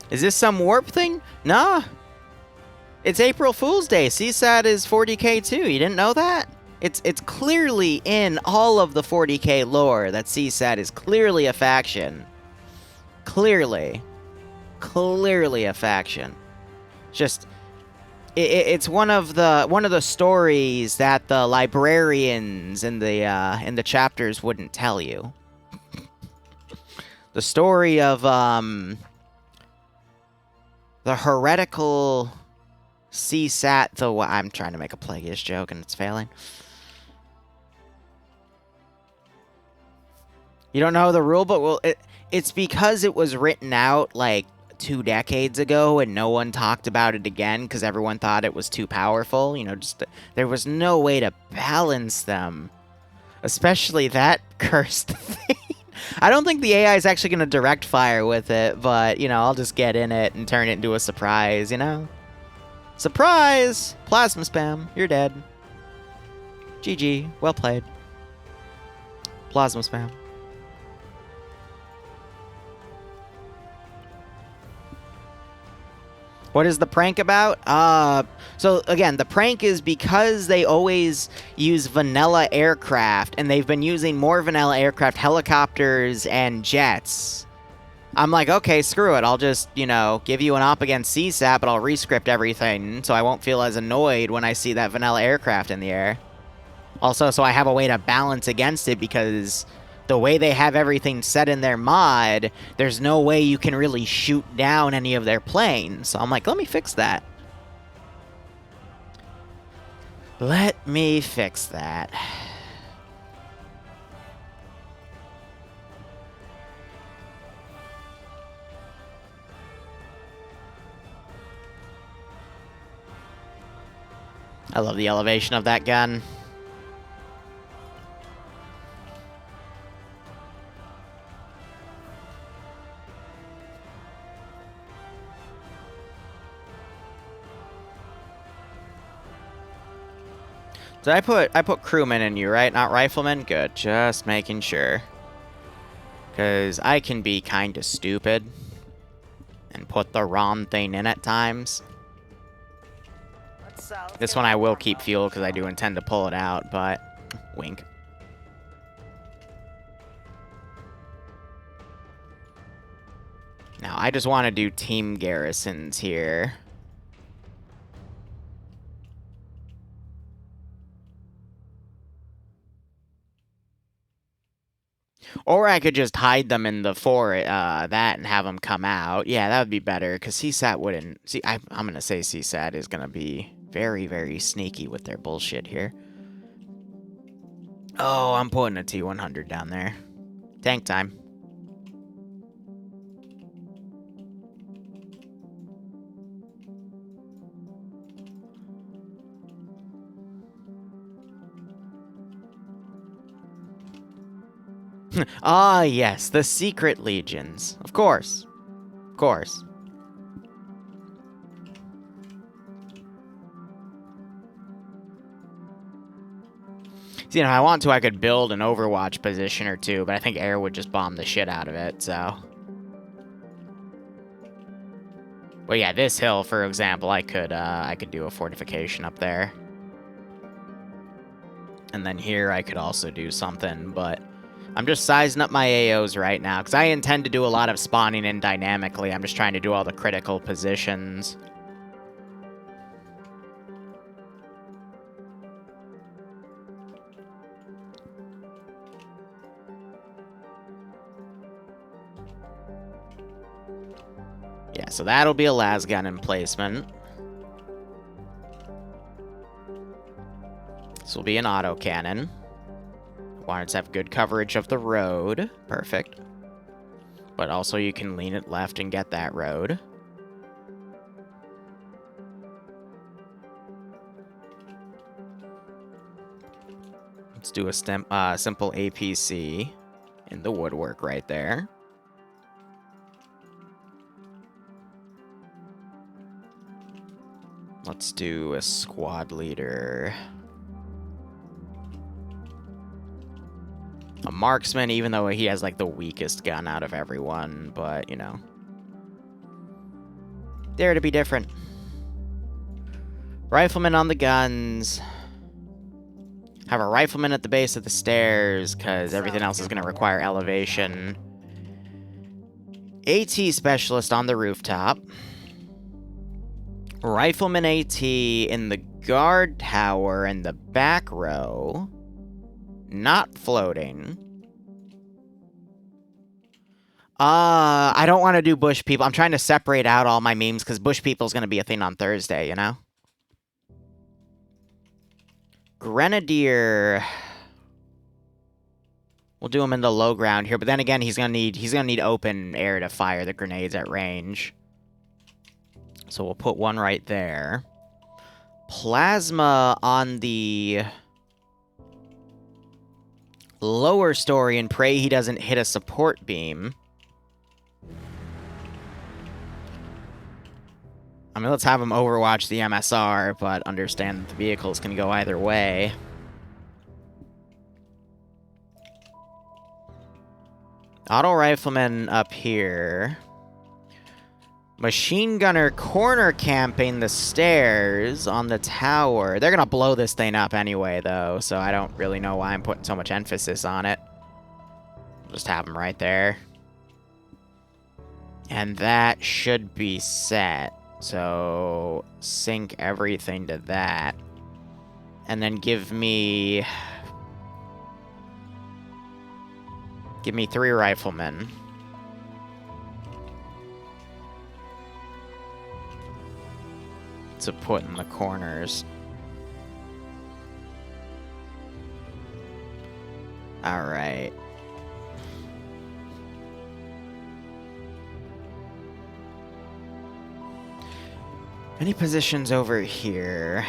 Is this some warp thing? Nah. It's April Fool's Day. CSAT is 40k too. You didn't know that? It's clearly in all of the 40k lore that CSAT is clearly a faction. Clearly. clearly a faction. Just it's one of the stories that the librarians in the chapters wouldn't tell you. The story of the heretical CSAT. I'm trying to make a plagueis joke and it's failing. You don't know the rule book? Well, it's because it was written out like 2 decades ago and no one talked about it again because everyone thought it was too powerful. You know, just there was no way to balance them. Especially that cursed thing. I don't think the AI is actually going to direct fire with it, but, you know, I'll just get in it and turn it into a surprise, you know? Surprise! Plasma spam. You're dead. GG. Well played. Plasma spam. What is the prank about? So again, the prank is because they always use vanilla aircraft, and they've been using more vanilla aircraft, helicopters, and jets. I'm like, okay, screw it. I'll just, you know, give you an op against CSAT, but I'll rescript everything, so I won't feel as annoyed when I see that vanilla aircraft in the air. Also, so I have a way to balance against it, because the way they have everything set in their mod, there's no way you can really shoot down any of their planes. So I'm like, let me fix that. Let me fix that. I love the elevation of that gun. Did I put crewman in you, right? Not rifleman? Good. Just making sure. Because I can be kind of stupid. And put the wrong thing in at times. This one I will keep fuel because I do intend to pull it out, but wink. Now, I just want to do team garrisons here. Or I could just hide them in the fort, that, and have them come out. Yeah, that would be better, because CSAT wouldn't... See, I'm going to say CSAT is going to be very, very sneaky with their bullshit here. Oh, I'm putting a T-100 down there. Tank time. Ah, yes, the secret legions. Of course. Of course. See, you know, if I want to, I could build an Overwatch position or two, but I think air would just bomb the shit out of it, so... Well, yeah, this hill, for example, I could do a fortification up there. And then here I could also do something, but... I'm just sizing up my AOs right now, because I intend to do a lot of spawning in dynamically. I'm just trying to do all the critical positions. Yeah, so that'll be a lasgun emplacement. This will be an autocannon. Wanted to have good coverage of the road. Perfect. But also you can lean it left and get that road. Let's do a simple APC in the woodwork right there. Let's do a squad leader. A marksman, even though he has, like, the weakest gun out of everyone, but, you know. Dare to be different. Rifleman on the guns. Have a rifleman at the base of the stairs, because everything else is going to require elevation. AT specialist on the rooftop. Rifleman AT in the guard tower in the back row. Not floating. I don't want to do bush people. I'm trying to separate out all my memes because bush people is going to be a thing on Thursday, you know? Grenadier. We'll do him in the low ground here, but then again, he's gonna need open air to fire the grenades at range. So we'll put one right there. Plasma on the lower story and pray he doesn't hit a support beam. I mean, let's have him overwatch the MSR, but understand that the vehicles can go either way. Auto rifleman up here. Machine gunner corner camping the stairs on the tower. They're gonna blow this thing up anyway, though, so I don't really know why I'm putting so much emphasis on it. Just have them right there. And that should be set. So sync everything to that. And then give me 3 riflemen. To put in the corners. Alright. Any positions over here?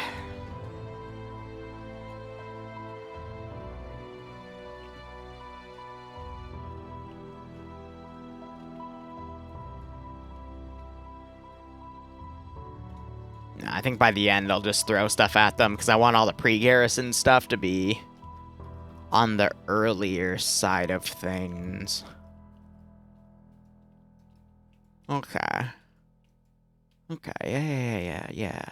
I think by the end, I'll just throw stuff at them, because I want all the pre-garrison stuff to be on the earlier side of things. Okay. Okay, yeah.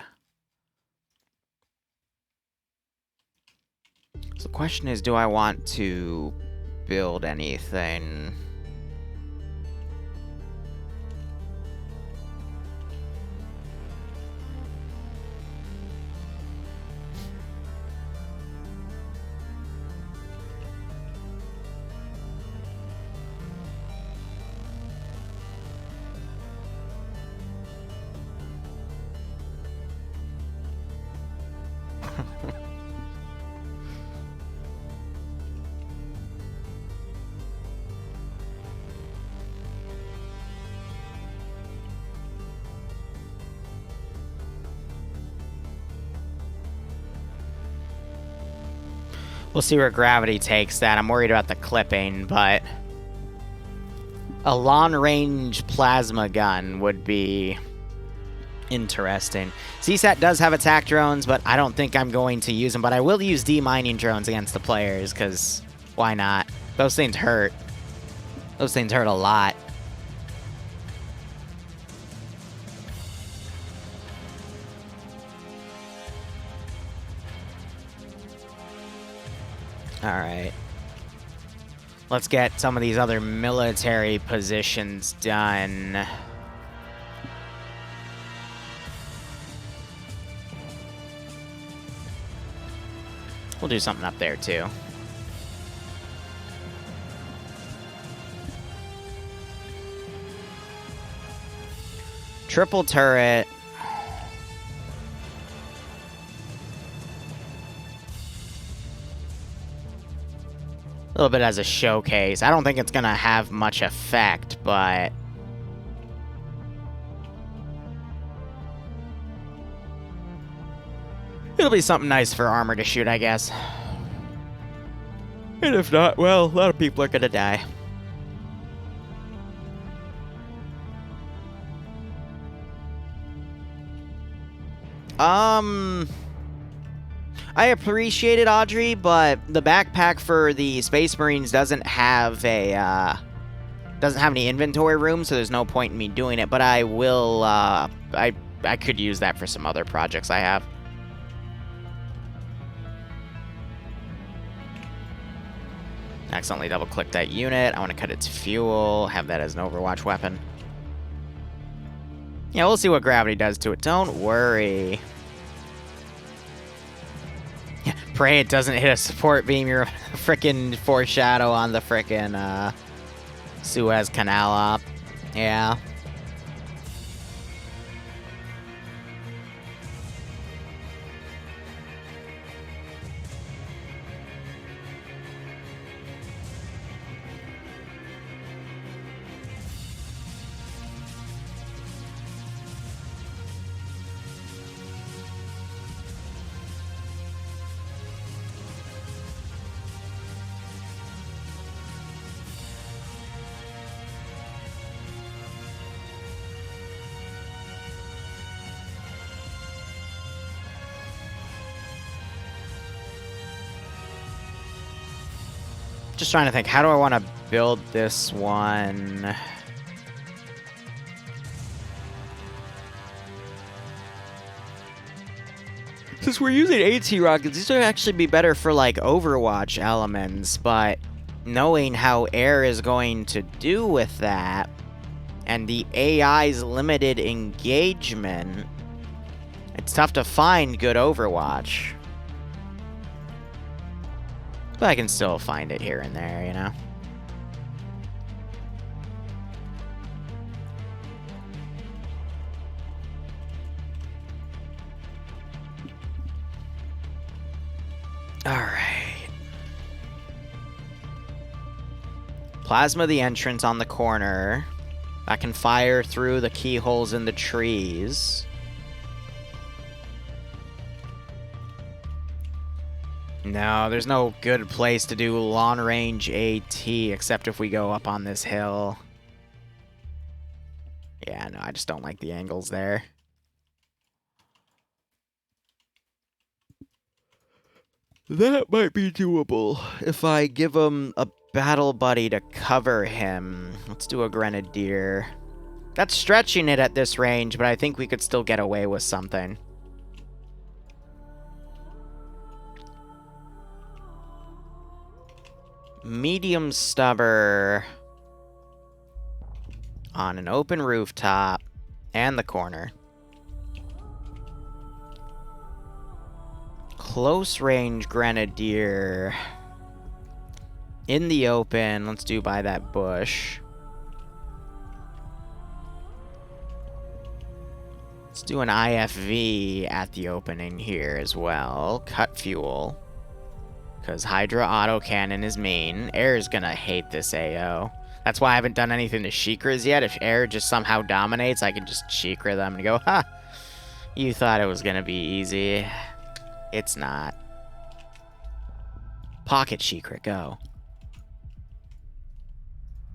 So the question is, do I want to build anything? We'll see where gravity takes that. I'm worried about the clipping, but a long-range plasma gun would be interesting. CSAT does have attack drones, but I don't think I'm going to use them. But I will use demining drones against the players, because why not? Those things hurt. Those things hurt a lot. Alright. Let's get some of these other military positions done. We'll do something up there, too. Triple turret. A little bit as a showcase. I don't think it's gonna have much effect, but it'll be something nice for armor to shoot, I guess. And if not, well, a lot of people are gonna die. I appreciate it, Audrey, but the backpack for the Space Marines doesn't have a, doesn't have any inventory room, so there's no point in me doing it, but I will, I could use that for some other projects I have. Accidentally double-click that unit. I want to cut its fuel, have that as an Overwatch weapon. Yeah, we'll see what gravity does to it. Don't worry. Yeah, pray it doesn't hit a support beam. You're a frickin' foreshadow on the frickin' Suez Canal op. Yeah. Just trying to think, how do I want to build this one? Since we're using AT rockets, these would actually be better for like Overwatch elements, but knowing how air is going to do with that, and the AI's limited engagement, it's tough to find good Overwatch. But I can still find it here and there, you know? Alright. Plasma the entrance on the corner. That can fire through the keyholes in the trees. No, there's no good place to do long-range AT except if we go up on this hill. Yeah, no, I just don't like the angles there. That might be doable if I give him a battle buddy to cover him. Let's do a grenadier. That's stretching it at this range, but I think we could still get away with something. Medium stubber on an open rooftop and the corner. Close range grenadier in the open. Let's do by that bush. Let's do an IFV at the opening here as well. Cut fuel. Because Hydra autocannon is mean. Air is gonna hate this AO. That's why I haven't done anything to Shikras yet. If Air just somehow dominates, I can just Shikra them and go, ha! You thought it was gonna be easy. It's not. Pocket Shikra, go.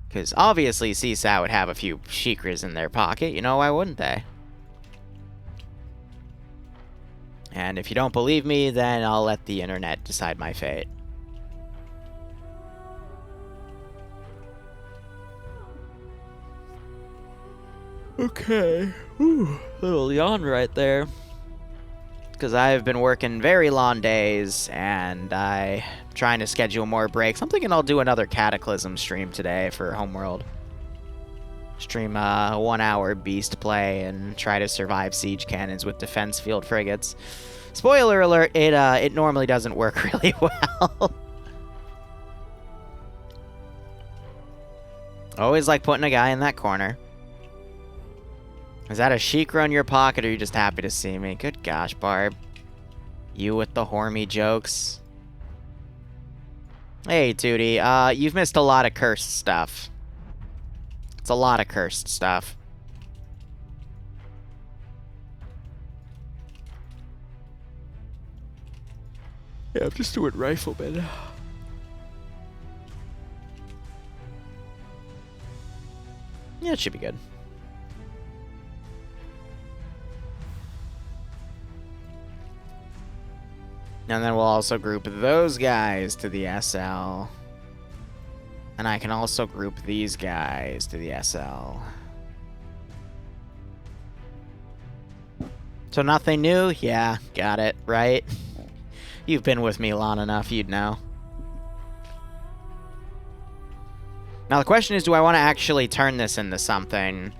Because obviously CSAT would have a few Shikras in their pocket. You know, why wouldn't they? And if you don't believe me, then I'll let the internet decide my fate. Okay. Whew. Little yawn right there. Because I've been working very long days, and I'm trying to schedule more breaks. I'm thinking I'll do another Cataclysm stream today for Homeworld. Stream a 1-hour beast play and try to survive siege cannons with defense field frigates. Spoiler alert, it normally doesn't work really well. Always like putting a guy in that corner. Is that a Shikra in your pocket, or are you just happy to see me? Good gosh, Barb. You with the Hormy jokes. Hey, Tootie. You've missed a lot of cursed stuff. It's a lot of cursed stuff. Yeah, I'm just doing rifleman. Yeah, it should be good. And then we'll also group those guys to the SL. And I can also group these guys to the SL. So nothing new? Yeah, got it, right? You've been with me long enough, you'd know. Now the question is, do I want to actually turn this into something?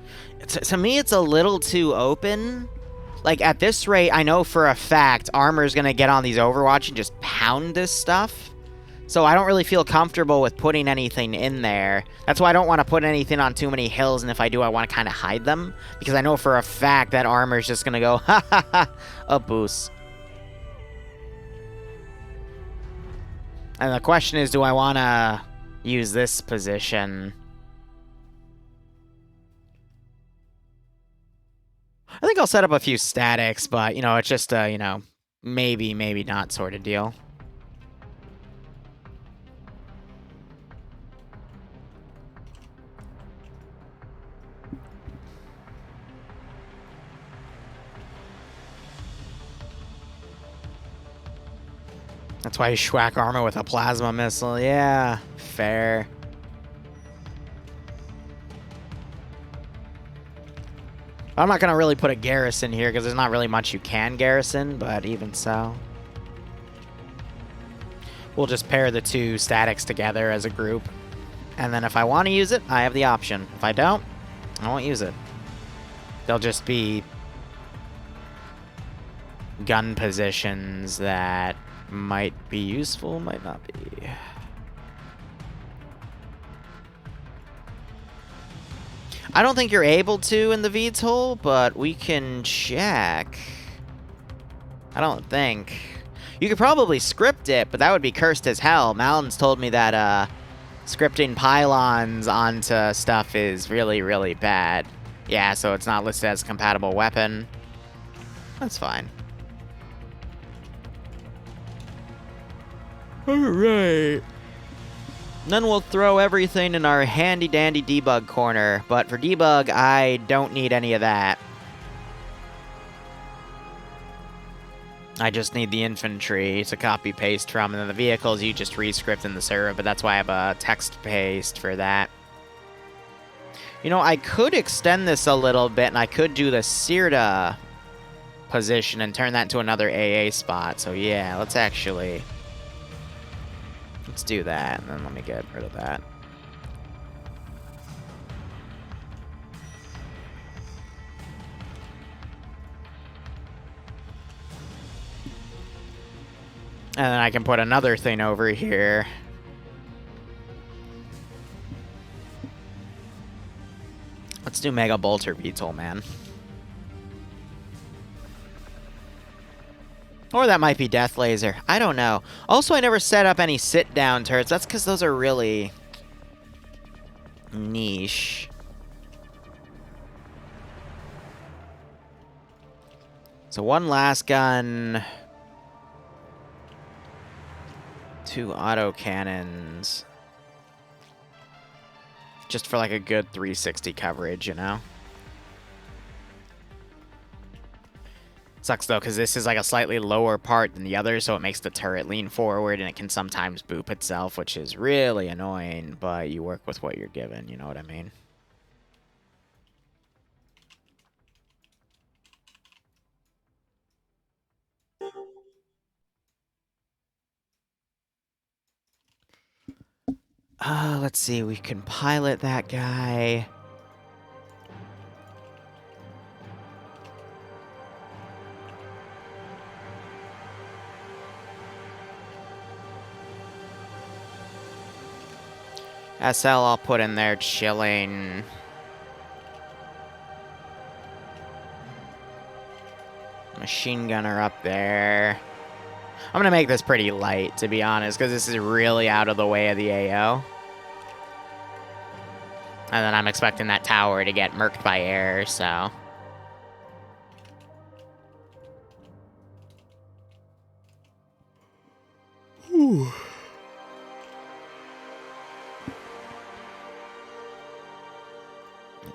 To me, it's a little too open. Like, at this rate, I know for a fact Armor's going to get on these Overwatch and just pound this stuff. So I don't really feel comfortable with putting anything in there. That's why I don't want to put anything on too many hills, and if I do, I want to kind of hide them. Because I know for a fact that Armor's just going to go, ha ha ha, a boost. And the question is, do I want to use this position? I think I'll set up a few statics, but, you know, it's just a, you know, maybe, maybe not sort of deal. That's why you schwack Armor with a plasma missile. Yeah, fair. I'm not going to really put a garrison here because there's not really much you can garrison, but even so. We'll just pair the two statics together as a group. And then if I want to use it, I have the option. If I don't, I won't use it. They'll just be gun positions that might be useful, might not be. I don't think you're able to in the VODS hole, but we can check. I don't think. You could probably script it, but that would be cursed as hell. Malin's told me that scripting pylons onto stuff is really, really bad. Yeah, so it's not listed as a compatible weapon. That's fine. Alright. Then we'll throw everything in our handy-dandy debug corner. But for debug, I don't need any of that. I just need the infantry to copy-paste from, and then the vehicles you just re-script in the server, but that's why I have a text paste for that. You know, I could extend this a little bit, and I could do the Sirta position and turn that into another AA spot. So yeah, let's do that, and then let me get rid of that. And then I can put another thing over here. Let's do Mega Bolter VTOL, man. Or that might be Death Laser. I don't know. Also, I never set up any sit-down turrets. That's because those are really niche. So one last gun. 2 auto cannons. Just for like a good 360 coverage, you know? Sucks though, because this is like a slightly lower part than the other, so it makes the turret lean forward, and it can sometimes boop itself, which is really annoying, but you work with what you're given, you know what I mean? Let's see, we can pilot that guy. SL I'll put in there chilling. Machine gunner up there. I'm gonna make this pretty light, to be honest, because this is really out of the way of the AO. And then I'm expecting that tower to get murked by air, so... Whew.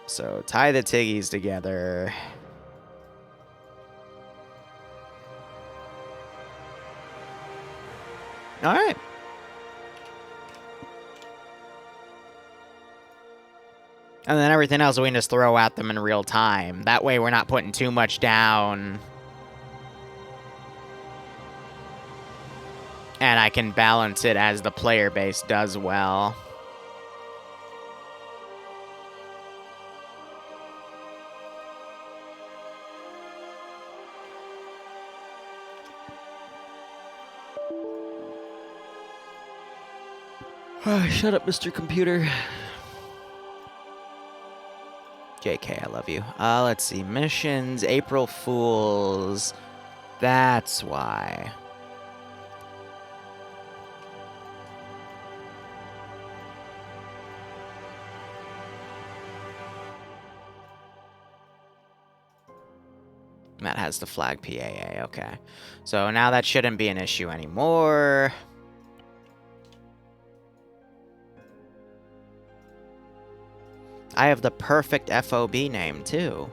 So, tie the Tiggies together. Alright. And then everything else we can just throw at them in real time. That way we're not putting too much down. And I can balance it as the player base does well. Shut up, Mr. Computer. JK, I love you. Let's see. Missions, April Fools. That's why. Matt has the flag PAA, okay. So now that shouldn't be an issue anymore. I have the perfect FOB name, too.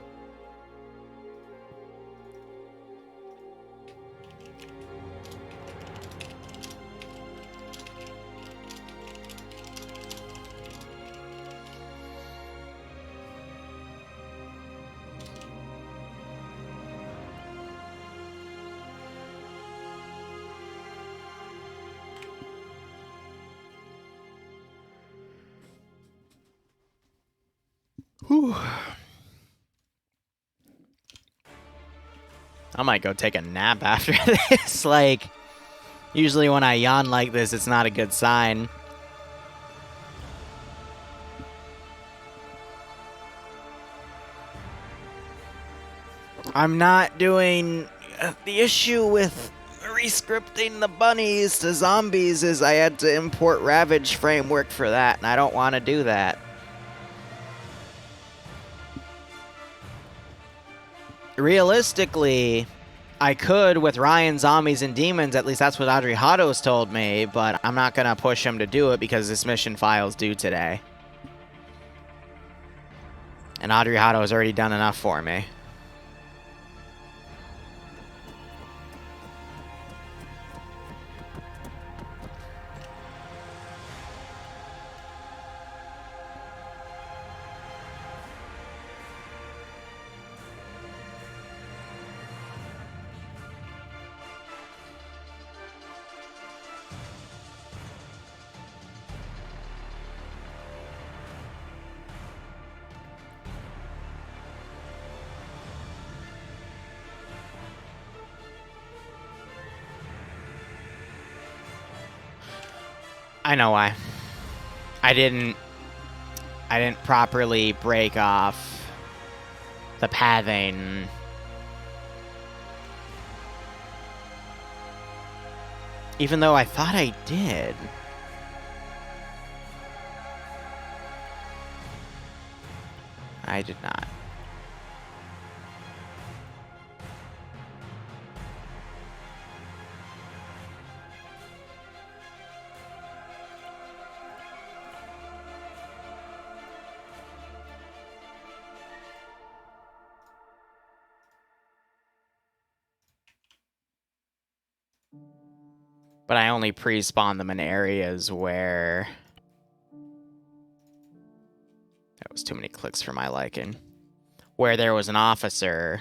Whew. I might go take a nap after this. Like, usually when I yawn like this, it's not a good sign. I'm not doing... the issue with rescripting the bunnies to zombies is I had to import Ravage framework for that, and I don't want to do that. Realistically, I could with Ryan Zombies and Demons, at least that's what Adrihado's told me, but I'm not going to push him to do it because this mission file's due today. And Adrihado has already done enough for me. I know why. I didn't properly break off the pathing. Even though I thought I did. I did not. But I only pre-spawn them in areas where... That was too many clicks for my liking. Where there was an officer.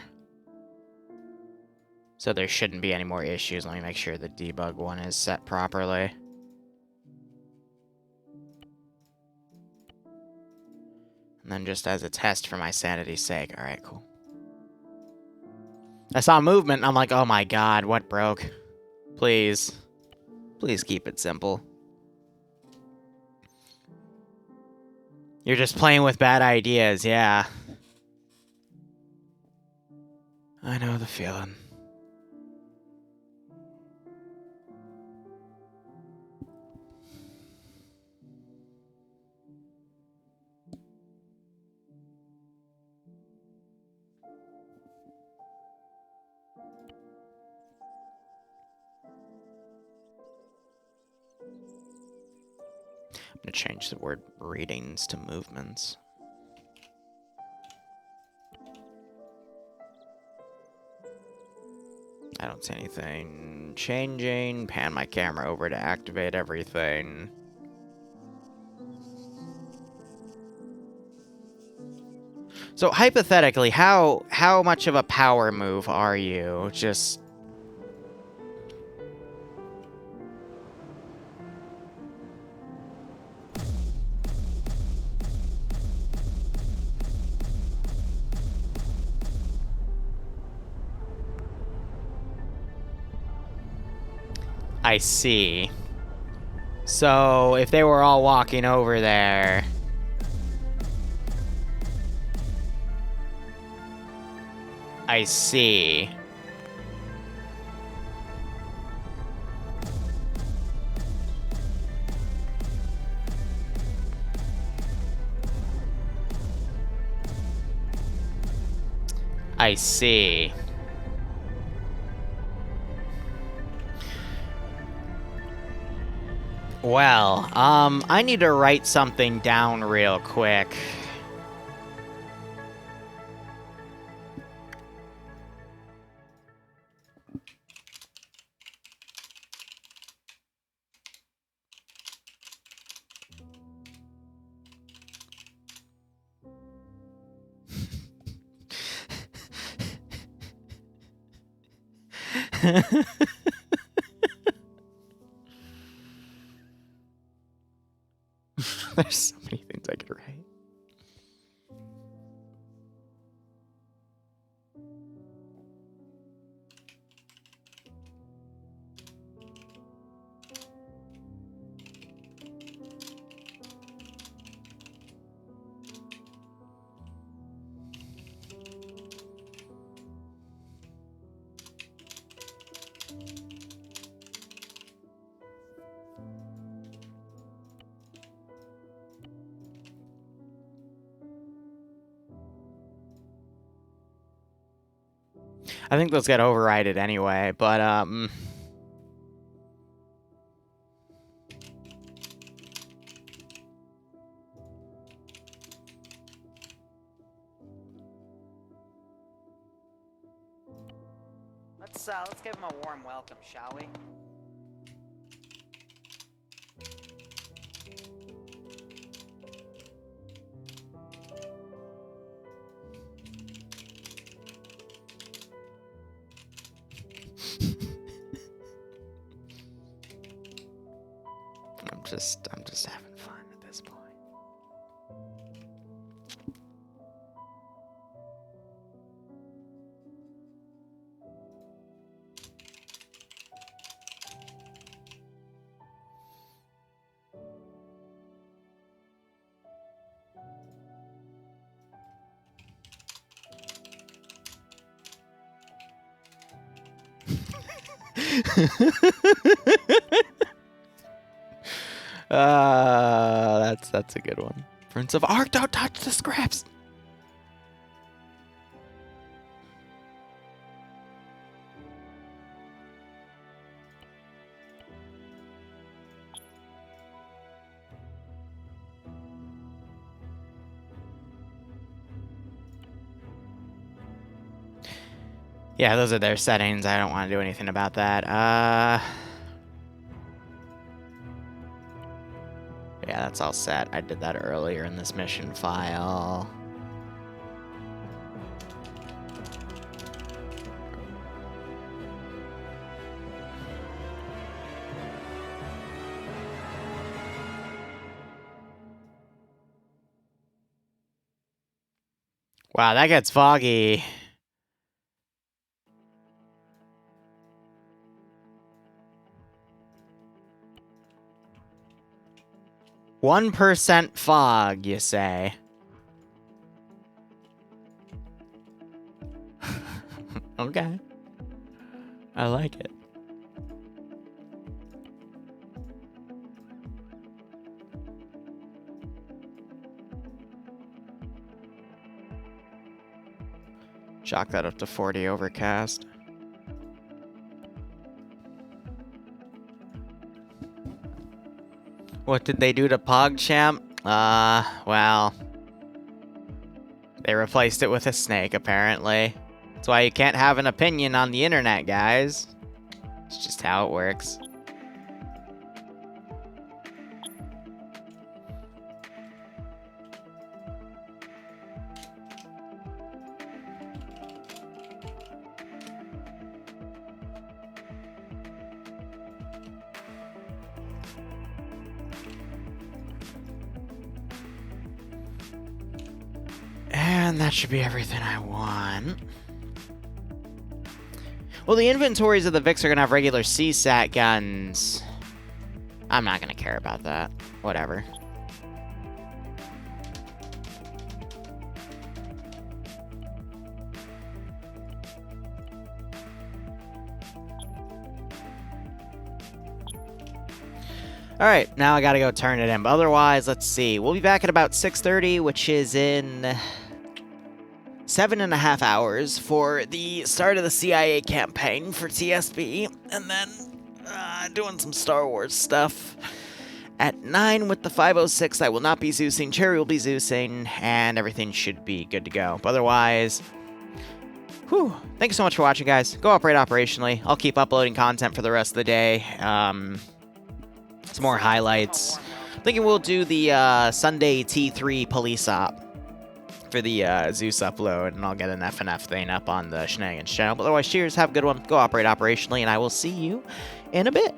So there shouldn't be any more issues. Let me make sure the debug one is set properly. And then just as a test for my sanity's sake. Alright, cool. I saw movement and I'm like, oh my god, what broke? Please. Please keep it simple. You're just playing with bad ideas, yeah. I know the feeling. I'm going to change the word readings to movements. I don't see anything changing. Pan my camera over to activate everything. So hypothetically, how much of a power move are you? Just... I see. So if they were all walking over there... I see. I see. Well, I need to write something down real quick. There's so many things I could write. I think those get overrided anyway, but, Let's give him a warm welcome, shall we? I'm just having fun at this point. That's a good one. Prince of Arc, don't touch the scraps. Yeah, those are their settings. I don't want to do anything about that. Yeah, that's all set. I did that earlier in this mission file. Wow, that gets foggy. %1 fog, you say? Okay. I like it. Chalk that up to 40 overcast. What did they do to PogChamp? Well... They replaced it with a snake, apparently. That's why you can't have an opinion on the internet, guys. It's just how it works. And that should be everything I want. Well, the inventories of the Vics are going to have regular CSAT guns. I'm not gonna care about that. Whatever. Alright, now I gotta go turn it in. But otherwise, let's see. We'll be back at about 6:30, which is in 7.5 hours for the start of the CIA campaign for TSB. And then doing some Star Wars stuff. At 9 with the 506, I will not be Zeusing. Cherry will be Zeusing, and everything should be good to go. But otherwise, whew. Thank you so much for watching, guys. Go operate operationally. I'll keep uploading content for the rest of the day. Some more highlights. Thinking we'll do the Sunday T3 police op for the Zeus upload, and I'll get an FNF thing up on the Shenanigans channel. But otherwise, cheers, have a good one. Go operate operationally, and I will see you in a bit.